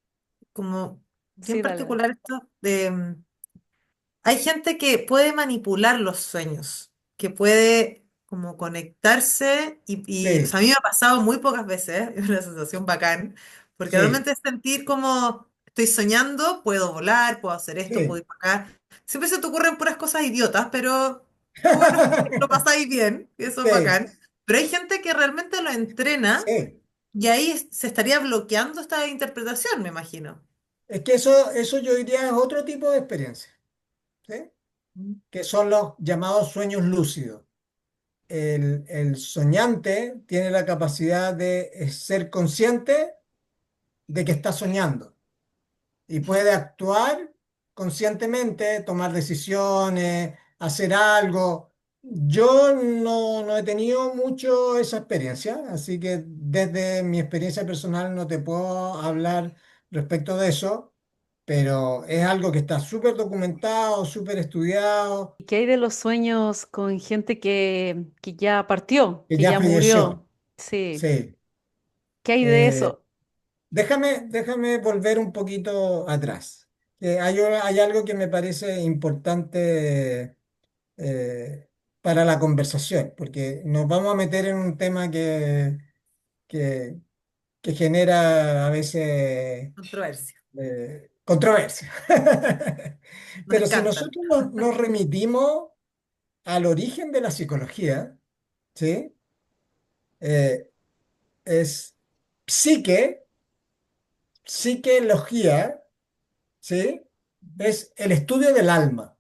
como bien Sí, dale, dale. particular esto de... hay gente que puede manipular los sueños, que puede como conectarse o Sí, sea, a mí me ha pasado muy pocas veces, es una sensación bacán, porque sí, realmente es sentir como estoy soñando, puedo volar, puedo hacer esto, puedo sí. ir para acá. Siempre se te ocurren puras cosas idiotas, pero bueno, lo pasáis bien, y eso es Sí, bacán. Pero hay gente que realmente lo entrena sí, Y ahí se estaría bloqueando esta interpretación, me imagino. Es que eso yo diría es otro tipo de experiencia, ¿sí? Mm. Que son los llamados sueños lúcidos. El soñante tiene la capacidad de ser consciente de que está soñando y puede actuar conscientemente, tomar decisiones, hacer algo. Yo no he tenido mucho esa experiencia, así que desde mi experiencia personal no te puedo hablar respecto de eso, pero es algo que está súper documentado, súper estudiado, ¿Y qué hay de los sueños con gente que ya partió, que que ya ya falleció. murió? Sí. Sí. ¿Qué hay de Eh, eso? déjame volver un poquito atrás. Hay algo que me parece importante eh, para la conversación, porque nos vamos a meter en un tema que, que genera a veces Controversia, controversia. un Pero si escándalo. nosotros nos remitimos al origen de la psicología, ¿sí? Eh, es psique, psiqueología, ¿sí? Ujú. Es el estudio del alma,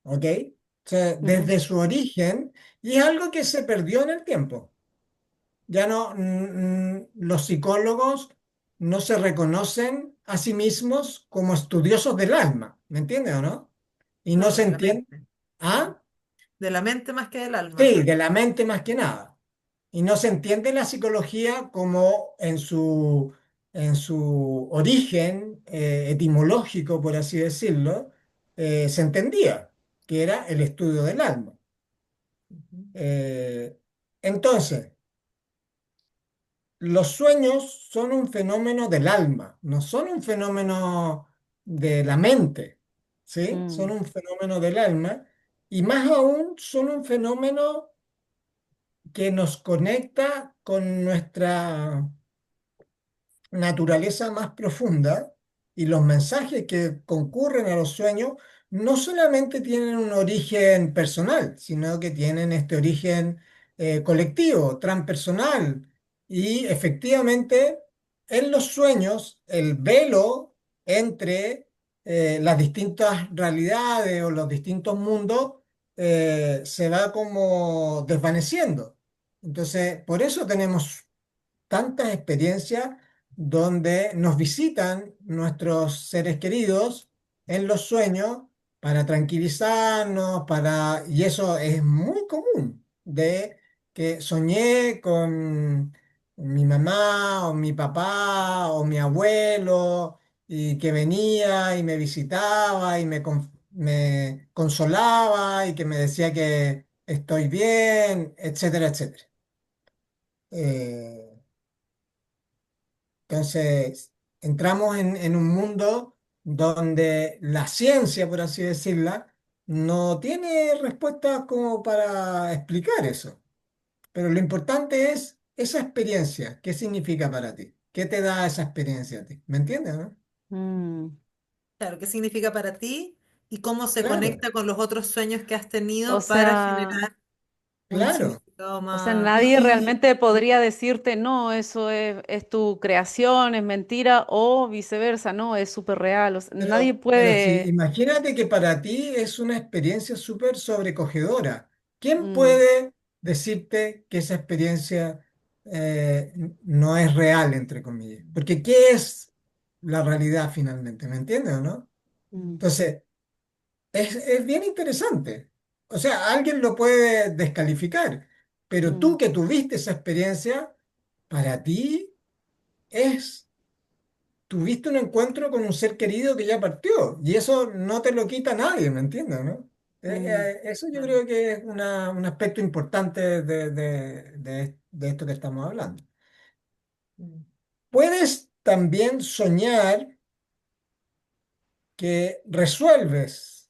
¿ok? O sea, Ujú, desde su origen, y es algo que se perdió en el tiempo. Ya no, los psicólogos no se reconocen a sí mismos como estudiosos del alma, ¿me entiendes o no? Y no Claro, se de la entiende, mente. ¿ah? De la mente más que del alma. Sí, de la mente más que nada. Y no se entiende la psicología como en su origen etimológico, por así decirlo, se entendía, que era el estudio del alma. Ujú. Eh, entonces, los sueños son un fenómeno del alma, no son un fenómeno de la mente, ¿sí? Son mm, un fenómeno del alma y más aún son un fenómeno que nos conecta con nuestra naturaleza más profunda y los mensajes que concurren a los sueños no solamente tienen un origen personal, sino que tienen este origen colectivo, transpersonal. Y efectivamente, en los sueños, el velo entre las distintas realidades o los distintos mundos se va como desvaneciendo. Entonces, por eso tenemos tantas experiencias donde nos visitan nuestros seres queridos en los sueños para tranquilizarnos, y eso es muy común, de que soñé con mi mamá o mi papá o mi abuelo y que venía y me visitaba y me consolaba y que me decía que estoy bien, etcétera, etcétera. Eh, Entonces, entramos en un mundo donde la ciencia, por así decirla, no tiene respuestas como para explicar eso. Pero lo importante es esa experiencia. ¿Qué significa para ti? ¿Qué te da esa experiencia a ti? ¿Me entiendes, no? mm. Claro, ¿qué significa para ti y cómo se Claro, conecta con los otros sueños que has O tenido para sea, generar un claro. significado o sea, más... Y, nadie y- realmente podría decirte, no, eso es tu creación, es mentira, o viceversa, no, es súper real. O sea, nadie pero sí, puede. imagínate que para ti es una experiencia súper sobrecogedora. ¿Quién Mm, puede decirte que esa experiencia no es real, entre comillas? Porque ¿qué es la realidad finalmente? ¿Me entiendes o no? mm, Entonces, es bien interesante. O sea, alguien lo puede descalificar, pero mm, tú que tuviste esa experiencia, para ti es tuviste un encuentro con un ser querido que ya partió y eso no te lo quita nadie, ¿me entiendes, no? mm, Eso yo Claro. creo que es un aspecto importante de esto que estamos hablando. Mm. Puedes también soñar que resuelves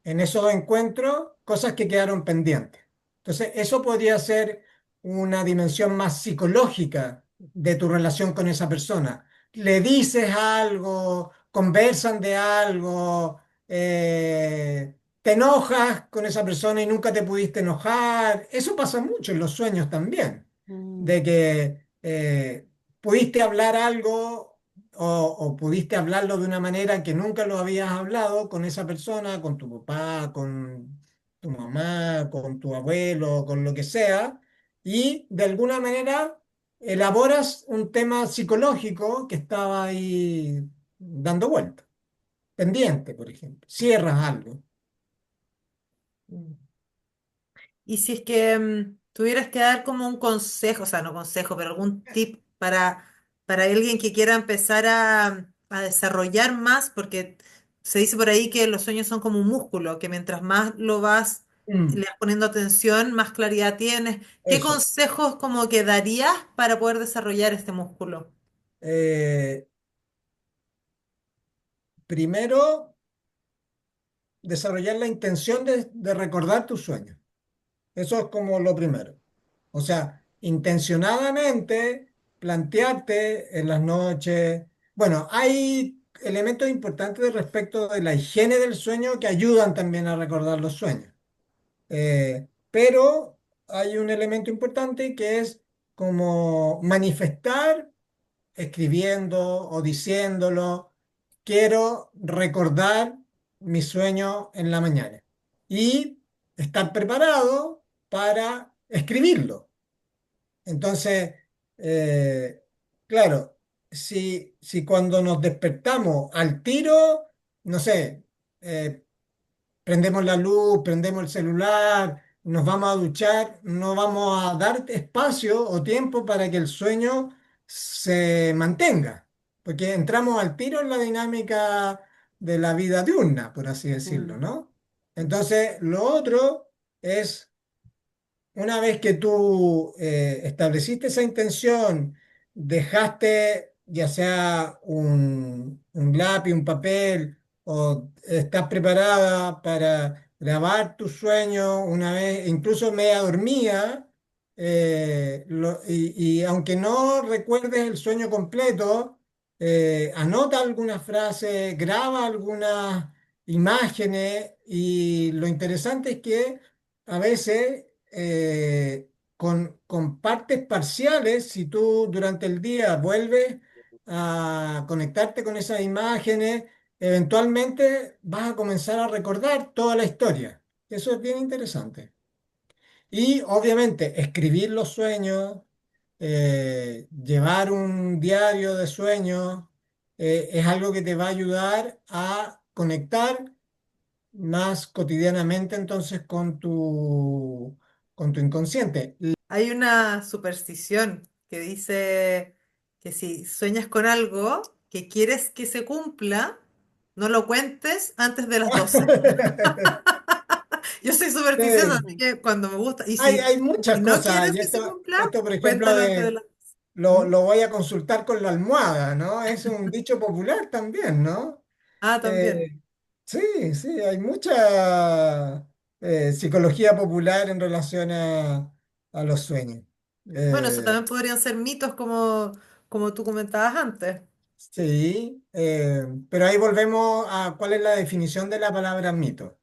en esos encuentros cosas que quedaron pendientes. Entonces, eso podría ser una dimensión más psicológica de tu relación con esa persona. Le dices algo, conversan de algo, te enojas con esa persona y nunca te pudiste enojar. Eso pasa mucho en los sueños también. Mm, de que pudiste hablar algo o pudiste hablarlo de una manera que nunca lo habías hablado con esa persona, con tu papá, con tu mamá, con tu abuelo, con lo que sea, y de alguna manera elaboras un tema psicológico que estaba ahí dando vuelta, pendiente, por ejemplo. Cierras algo. Mm. Y si es que tuvieras que dar como un consejo, o sea, no consejo, pero algún tip para alguien que quiera empezar a desarrollar más, porque se dice por ahí que los sueños son como un músculo, que mientras más Mm, le vas poniendo atención, más claridad tienes. ¿Qué eso. consejos como que darías para poder desarrollar este músculo? Eh, Primero, desarrollar la intención de recordar tus sueños. Eso es como lo primero. O sea, intencionadamente plantearte en las noches. Bueno, hay elementos importantes respecto de la higiene del sueño que ayudan también a recordar los sueños. Pero hay un elemento importante que es como manifestar escribiendo o diciéndolo, quiero recordar mi sueño en la mañana y estar preparado para escribirlo. Entonces, eh, claro, si cuando nos despertamos al tiro, no sé, eh, prendemos la luz, prendemos el celular, nos vamos a duchar, no vamos a dar espacio o tiempo para que el sueño se mantenga, porque entramos al tiro en la dinámica de la vida diurna, por así decirlo, mm. ¿no? Entonces, lo otro es una vez que tú estableciste esa intención, dejaste ya sea un lápiz, un papel, o estás preparada para grabar tus sueños una vez, incluso media dormida, y aunque no recuerdes el sueño completo, anota algunas frases, graba algunas imágenes, y lo interesante es que a veces con partes parciales, si tú durante el día vuelves a conectarte con esas imágenes, eventualmente vas a comenzar a recordar toda la historia. Eso es bien interesante. Y obviamente escribir los sueños, llevar un diario de sueños, es algo que te va a ayudar a conectar más cotidianamente entonces con tu inconsciente. Hay una superstición que dice que si sueñas con algo que quieres que se cumpla, no lo cuentes antes de las 12. Yo soy supersticiosa, así Sí, que cuando me gusta, hay y muchas no cosas, quieres y que se esto, cumpla, esto por ejemplo cuéntalo antes de de las 12. ¿Mm? lo voy a consultar con la almohada, ¿no? Es un dicho popular también, ¿no? Ah, también. Eh, sí, sí, hay mucha psicología popular en relación a los sueños. Bueno, eso Eh, también podrían ser mitos como tú comentabas antes. sí, pero ahí volvemos a cuál es la definición de la palabra mito.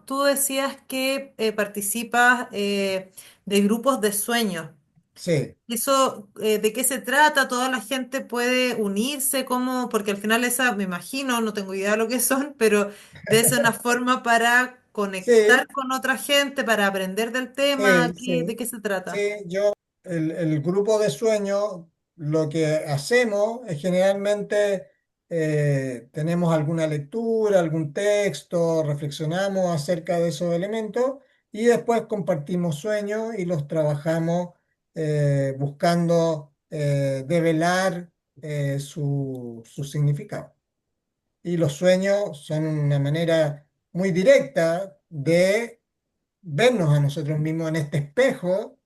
Tú decías que participas de grupos de sueños. Sí, ¿Eso de qué se trata? ¿Toda la gente puede unirse? ¿Cómo? Porque al final esa, me imagino, no tengo idea de lo que son, pero debe ser una forma para conectar sí, con otra gente, para aprender del tema. sí, ¿De sí, qué se trata? sí. El grupo de sueño, lo que hacemos es generalmente tenemos alguna lectura, algún texto, reflexionamos acerca de esos elementos y después compartimos sueños y los trabajamos buscando develar su significado. Y los sueños son una manera muy directa de vernos a nosotros mismos en este espejo,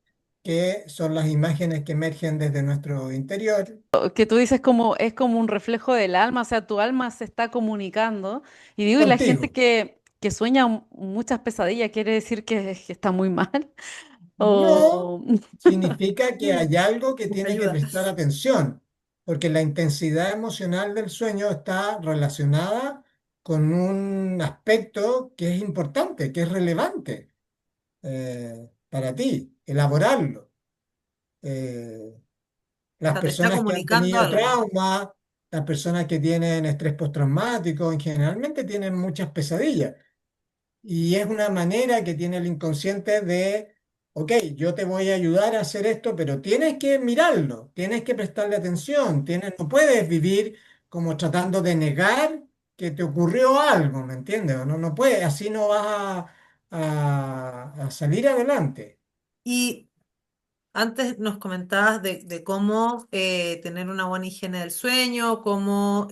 que son las imágenes que emergen desde nuestro interior Que tú dices como es como un reflejo del alma, o sea, tu alma se está comunicando. Y digo, y la gente contigo. que sueña muchas pesadillas, ¿quiere decir que está muy mal? No O significa que hay algo que tiene que Ayuda. prestar atención, porque la intensidad emocional del sueño está relacionada con un aspecto que es importante, que es relevante para ti, elaborarlo. Eh, O las sea, te está personas que han comunicando tenido algo. trauma, las personas que tienen estrés postraumático, generalmente tienen muchas pesadillas. Y es una manera que tiene el inconsciente de, ok, yo te voy a ayudar a hacer esto, pero tienes que mirarlo, tienes que prestarle atención, no puedes vivir como tratando de negar que te ocurrió algo, ¿me entiendes? No, no puedes, así no vas a salir adelante. Y antes nos comentabas de cómo tener una buena higiene del sueño, cómo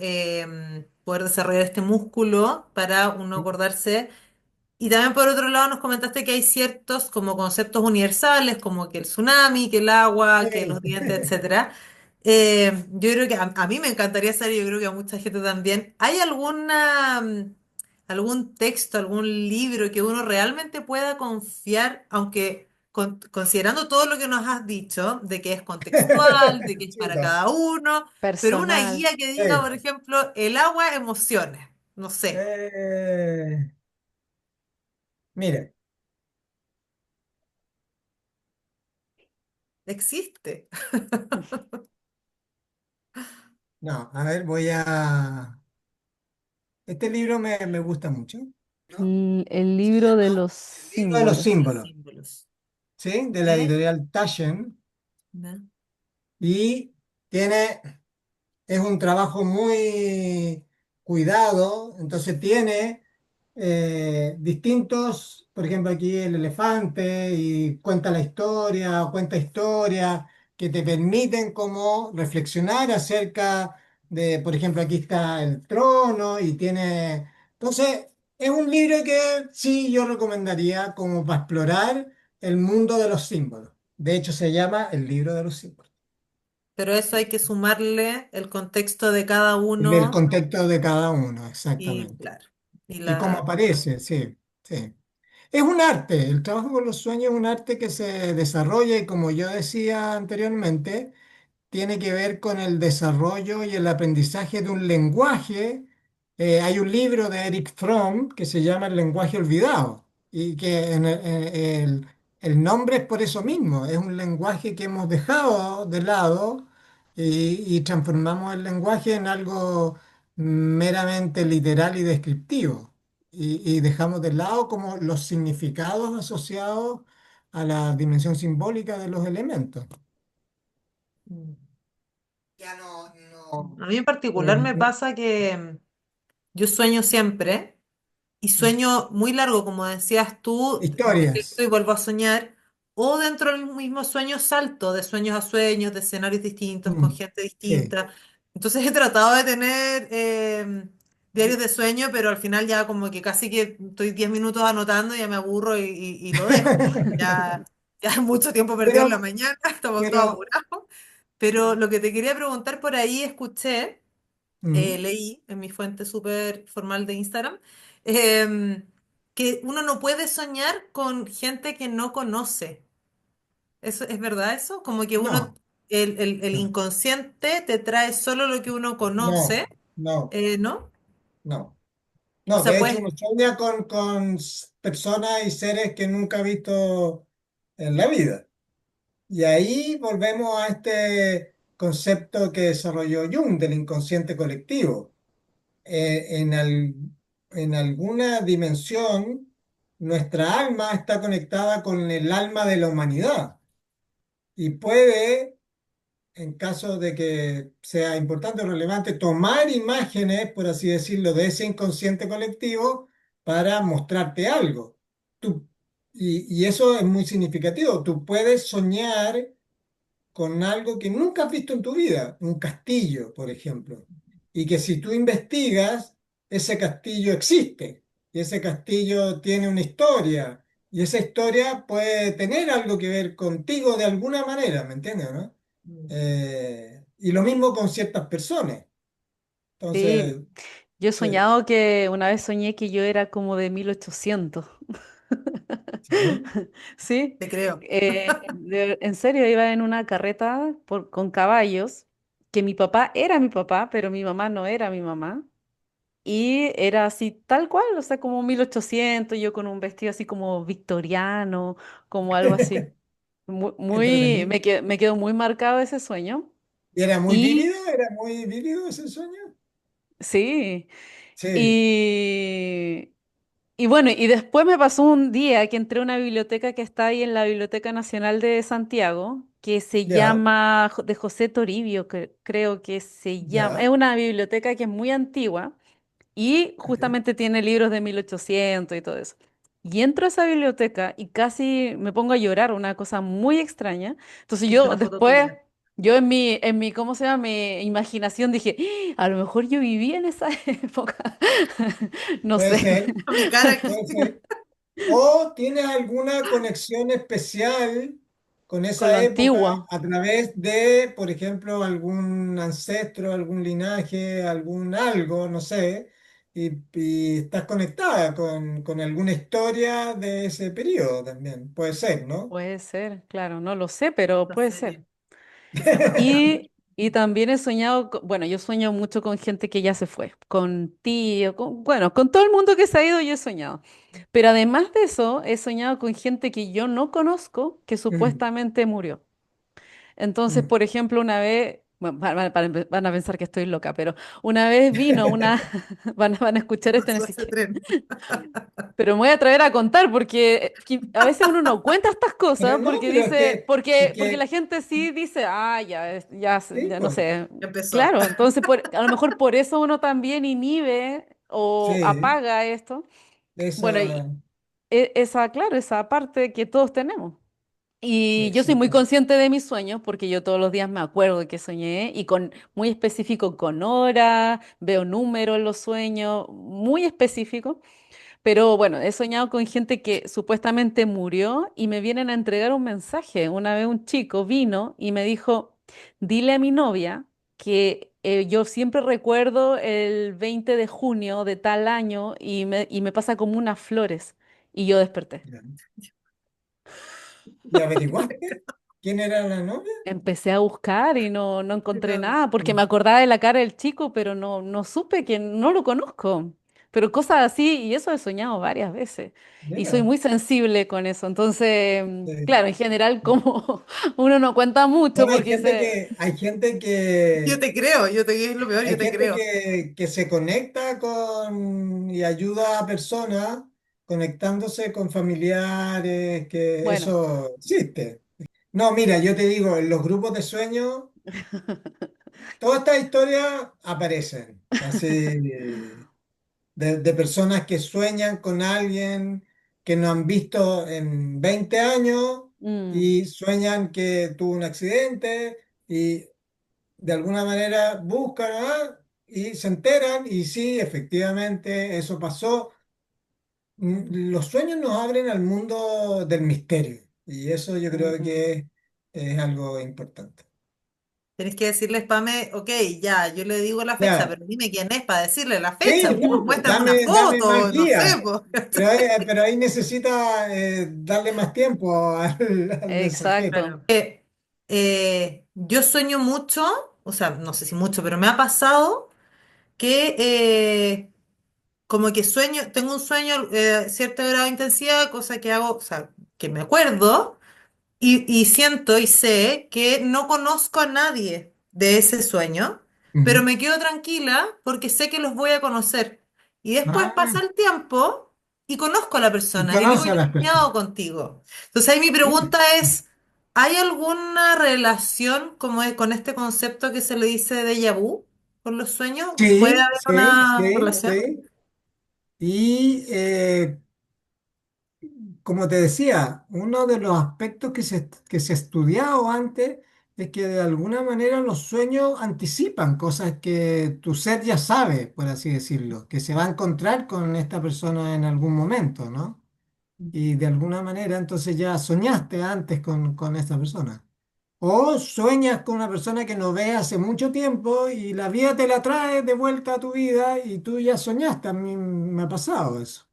poder desarrollar este músculo para uno acordarse. Y también por otro lado nos comentaste que hay ciertos como conceptos universales, como que el tsunami, que el agua, que los Sí. dientes, etcétera. Yo creo que a mí me encantaría saber, y yo creo que a mucha gente también. ¿Hay algún texto, algún libro que uno realmente pueda confiar, aunque considerando todo lo que nos has dicho, de que es contextual, de que es para Chuta. cada uno, pero una Personal. guía que diga, por Sí. ejemplo, el agua, emociones? No sé, Eh, mire, existe. no, a ver, voy a... Este libro me gusta mucho, ¿no? El Se libro de llama los El libro de los símbolos. Los símbolos, símbolos. ¿sí? De la ¿Qué? editorial Taschen. ¿No? Y tiene, es un trabajo muy cuidado, entonces tiene distintos, por ejemplo, aquí el elefante y cuenta la historia, o cuenta historias que te permiten como reflexionar acerca de, por ejemplo, aquí está el trono y tiene, entonces es un libro que sí yo recomendaría como para explorar el mundo de los símbolos. De hecho, se llama El libro de los símbolos. Pero eso hay que sumarle el contexto de cada El uno contexto de cada uno, y exactamente. claro. Y Y cómo la aparece, sí, sí. Es un arte, el trabajo con los sueños es un arte que se desarrolla y como yo decía anteriormente, tiene que ver con el desarrollo y el aprendizaje de un lenguaje. Hay un libro de Eric Fromm que se llama El lenguaje olvidado y que el nombre es por eso mismo, es un lenguaje que hemos dejado de lado y transformamos el lenguaje en algo meramente literal y descriptivo y dejamos de lado como los significados asociados a la dimensión simbólica de los elementos. Ya no, no. a mí en particular me eh, pasa que yo sueño siempre. Y sueño muy largo, como decías tú, despierto y historias. vuelvo a soñar, o dentro del mismo sueño salto de sueños a sueños, de escenarios distintos, con Mm, gente sí. distinta. Entonces he tratado de tener diarios de sueño, pero al final ya como que casi que estoy 10 minutos anotando, ya me aburro y lo dejo, porque ya es mucho tiempo perdido Pero, en la mañana, estamos todos pero, apurados. Pero lo que te quería preguntar por ahí, escuché mm, leí en mi fuente súper formal de Instagram, em, que uno no puede soñar con gente que no conoce. ¿Eso es verdad eso? Como que uno, no, el no, inconsciente te trae solo lo que uno no, conoce, no, ¿no? no. O No, sea, de hecho, pues, uno sueña con personas y seres que nunca ha visto en la vida. Y ahí volvemos a este concepto que desarrolló Jung del inconsciente colectivo. En alguna dimensión, nuestra alma está conectada con el alma de la humanidad y puede, en caso de que sea importante o relevante, tomar imágenes, por así decirlo, de ese inconsciente colectivo para mostrarte algo. Tú, y eso es muy significativo. Tú puedes soñar con algo que nunca has visto en tu vida, un castillo, por ejemplo, y que si tú investigas, ese castillo existe, y ese castillo tiene una historia, y esa historia puede tener algo que ver contigo de alguna manera, ¿me entiendes, no? Y lo mismo con ciertas personas. Sí, Entonces, yo he sí, soñado que una vez soñé que yo era como de 1800. sí. Sí, te creo. en serio, iba en una carreta con caballos, que mi papá era mi papá, pero mi mamá no era mi mamá. Y era así tal cual, o sea, como 1800, yo con un vestido así como victoriano, como algo así. Entretenido. Me quedó muy marcado ese sueño. ¿Y era muy Y vívido? ¿Era muy vívido ese sueño? sí, Sí, y, y bueno, y después me pasó un día que entré a una biblioteca que está ahí en la Biblioteca Nacional de Santiago, que se ya, llama de José Toribio, que creo que se llama. Es ya. una biblioteca que es muy antigua. Y Ok. justamente tiene libros de 1800 y todo eso. Y entro a esa biblioteca y casi me pongo a llorar, una cosa muy extraña. Entonces Viste yo una foto después, tuya. yo en mi, ¿cómo se llama? Mi imaginación dije, "Ah, a lo mejor yo viví en esa época". No Puede sé, ser, Mi cara aquí. puede ser. ¿O tienes alguna conexión especial con con lo esa época antiguo. a través de, por ejemplo, algún ancestro, algún linaje, algún algo, no sé, y estás conectada con alguna historia de ese periodo también? Puede ser, ¿no? Puede ser, claro, no lo sé, pero Esta puede ser. serie. Y también he soñado, bueno, yo sueño mucho con gente que ya se fue, con tío, bueno, con todo el mundo que se ha ido yo he soñado. Pero además de eso, he soñado con gente que yo no conozco que Mm, supuestamente murió. Entonces, mm. por ejemplo, una vez, bueno, van a pensar que estoy loca, pero una vez vino una, van a escuchar esto, no Pasó sé ese qué. tren. Pero me voy a atrever a contar porque a veces uno no cuenta estas Pero cosas no, porque pero es porque la que, gente sí dice, ah, ya, sí, ya no pues, sé. Ya empezó. Claro, entonces a lo mejor por eso uno también inhibe o sí, apaga esto. Bueno, esa, esa, claro, esa parte que todos tenemos. Y sí, yo soy sí, muy consciente de mis sueños porque yo todos los días me acuerdo de que soñé y con muy específico con hora, veo números en los sueños, muy específico. Pero bueno, he soñado con gente que supuestamente murió y me vienen a entregar un mensaje. Una vez un chico vino y me dijo, dile a mi novia que yo siempre recuerdo el 20 de junio de tal año y me pasa como unas flores. Y yo desperté. ya. ¿Y averiguaste quién era la novia? Empecé a buscar y no encontré Mira, nada porque me acordaba de la cara del chico, pero no supe que no lo conozco. Pero cosas así, y eso he soñado varias veces. Y soy Mira, muy sensible con eso. Entonces, sí. claro, en general, como uno no cuenta mucho Bueno, porque se... yo te creo, es lo peor, yo hay te gente creo. que se conecta con y ayuda a personas conectándose con familiares, que Bueno, eso existe. No, mira, yo te digo, en los grupos de sueños, todas estas historias aparecen, así, de personas que sueñan con alguien que no han visto en 20 años mm, y sueñan que tuvo un accidente y de alguna manera buscan y se enteran y sí, efectivamente, eso pasó. Los sueños nos abren al mundo del misterio y eso yo creo mm, que es algo importante. Tenés que decirle, Pame, ok, ya, yo le digo la fecha, Ya, pero dime quién es para decirle la fecha. sí, Pues, no, pues, muéstrame una dame más foto, no sé, guía, pues. pero ahí necesita darle más tiempo al mensajero. exacto. Claro. Yo sueño mucho, o sea, no sé si mucho, pero me ha pasado que como que sueño, tengo un sueño cierto grado de intensidad, cosa que hago, o sea, que me acuerdo. Y siento y sé que no conozco a nadie de ese sueño, pero Ujú. me quedo tranquila porque sé que los voy a conocer. Y después Ah, pasa el tiempo y conozco a la y persona y le digo, conoce a yo las he soñado personas. contigo. Entonces ahí mi pregunta es, ¿hay alguna relación como con este concepto que se le dice déjà vu con los sueños? ¿Puede Sí, haber sí, una sí, relación? sí. Y como te decía, uno de los aspectos que se ha estudiado antes es que de alguna manera los sueños anticipan cosas que tu ser ya sabe, por así decirlo, que se va a encontrar con esta persona en algún momento, ¿no? Y de alguna manera entonces ya soñaste antes con esta persona. O sueñas con una persona que no ves hace mucho tiempo y la vida te la trae de vuelta a tu vida y tú ya soñaste. A mí me ha pasado eso.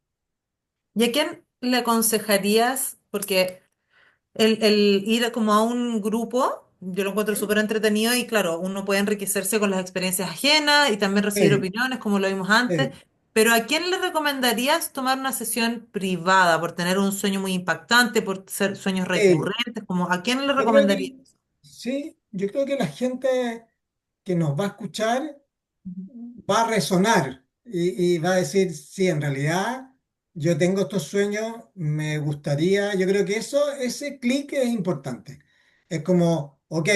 ¿Y a quién le aconsejarías? Porque el ir como a un grupo, yo lo encuentro súper entretenido y claro, uno puede enriquecerse con las experiencias ajenas y también recibir Sí, opiniones, como lo vimos antes, sí. Pero ¿a quién le recomendarías tomar una sesión privada por tener un sueño muy impactante, por ser sueños Eh, recurrentes? Como, ¿a quién le yo creo recomendarías? que sí, yo creo que la gente que nos va a escuchar Ujú. va a resonar y va a decir, sí, en realidad yo tengo estos sueños, me gustaría, yo creo que eso, ese clic es importante. Es como, ok,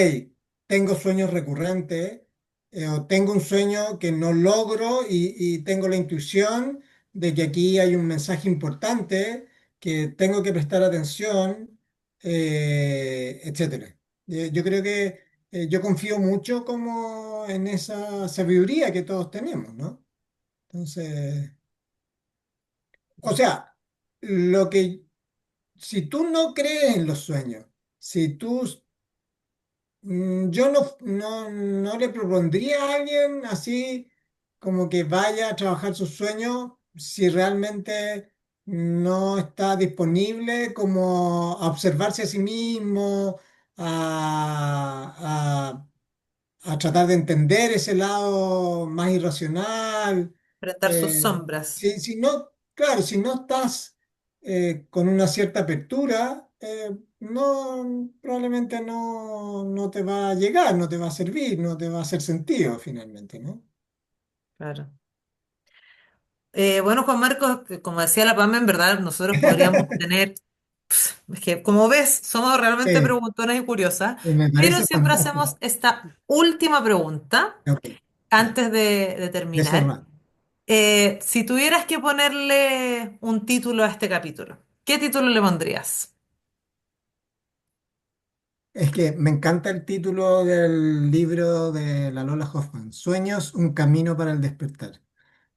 tengo sueños recurrentes, o tengo un sueño que no logro y tengo la intuición de que aquí hay un mensaje importante, que tengo que prestar atención, etcétera. Yo creo que yo confío mucho como en esa sabiduría que todos tenemos, ¿no? Entonces, o sea, lo que, si tú no crees en los sueños, si tú, yo no le propondría a alguien así como que vaya a trabajar sus sueños si realmente no está disponible como a observarse a sí mismo, a, a tratar de entender ese lado más irracional. Enfrentar sus Eh, sombras. si no, claro, si no estás con una cierta apertura, no, probablemente no te va a llegar, no te va a servir, no te va a hacer sentido finalmente, ¿no? Claro. Bueno, Juan Marcos, que como decía la Pame, en verdad nosotros podríamos tener, es que como ves, somos realmente Eh, preguntonas y curiosas, Me pero parece siempre hacemos fantástico. esta última pregunta Ok, ya, antes de de terminar. cerrar. Si tuvieras que ponerle un título a este capítulo, ¿qué título le pondrías? Es que me encanta el título del libro de la Lola Hoffman, Sueños, un camino para el despertar.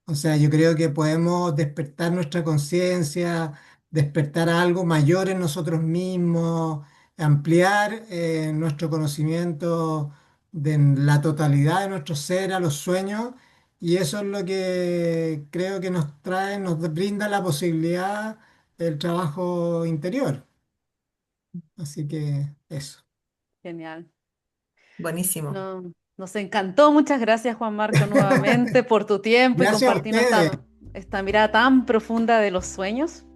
O sea, yo creo que podemos despertar nuestra conciencia, despertar a algo mayor en nosotros mismos, ampliar nuestro conocimiento de la totalidad de nuestro ser a los sueños. Y eso es lo que creo que nos trae, nos brinda la posibilidad del trabajo interior. Así que eso. Genial. Buenísimo. Nos encantó. Muchas gracias, Juan Marco, nuevamente por tu tiempo y Gracias a compartirnos ustedes. esta mirada tan profunda de los sueños.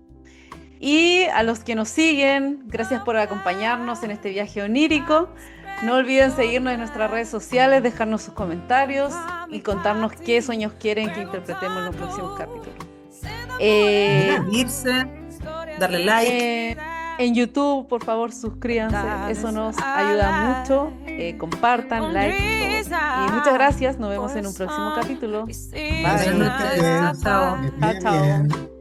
Y a los que nos siguen, gracias por acompañarnos en este viaje onírico. No olviden seguirnos en nuestras redes sociales, dejarnos sus comentarios y contarnos qué sueños quieren que interpretemos en los próximos capítulos. Eh, Genial. Suscribirse, darle like. eh, en YouTube, por favor, suscríbanse. Eso nos ayuda mucho. Compartan, like, todo. Y muchas gracias. Nos vemos en un próximo capítulo. Buenas Gracias a Bye. noches. Chao, ustedes. chao. Que les Chao, vaya chao. bien.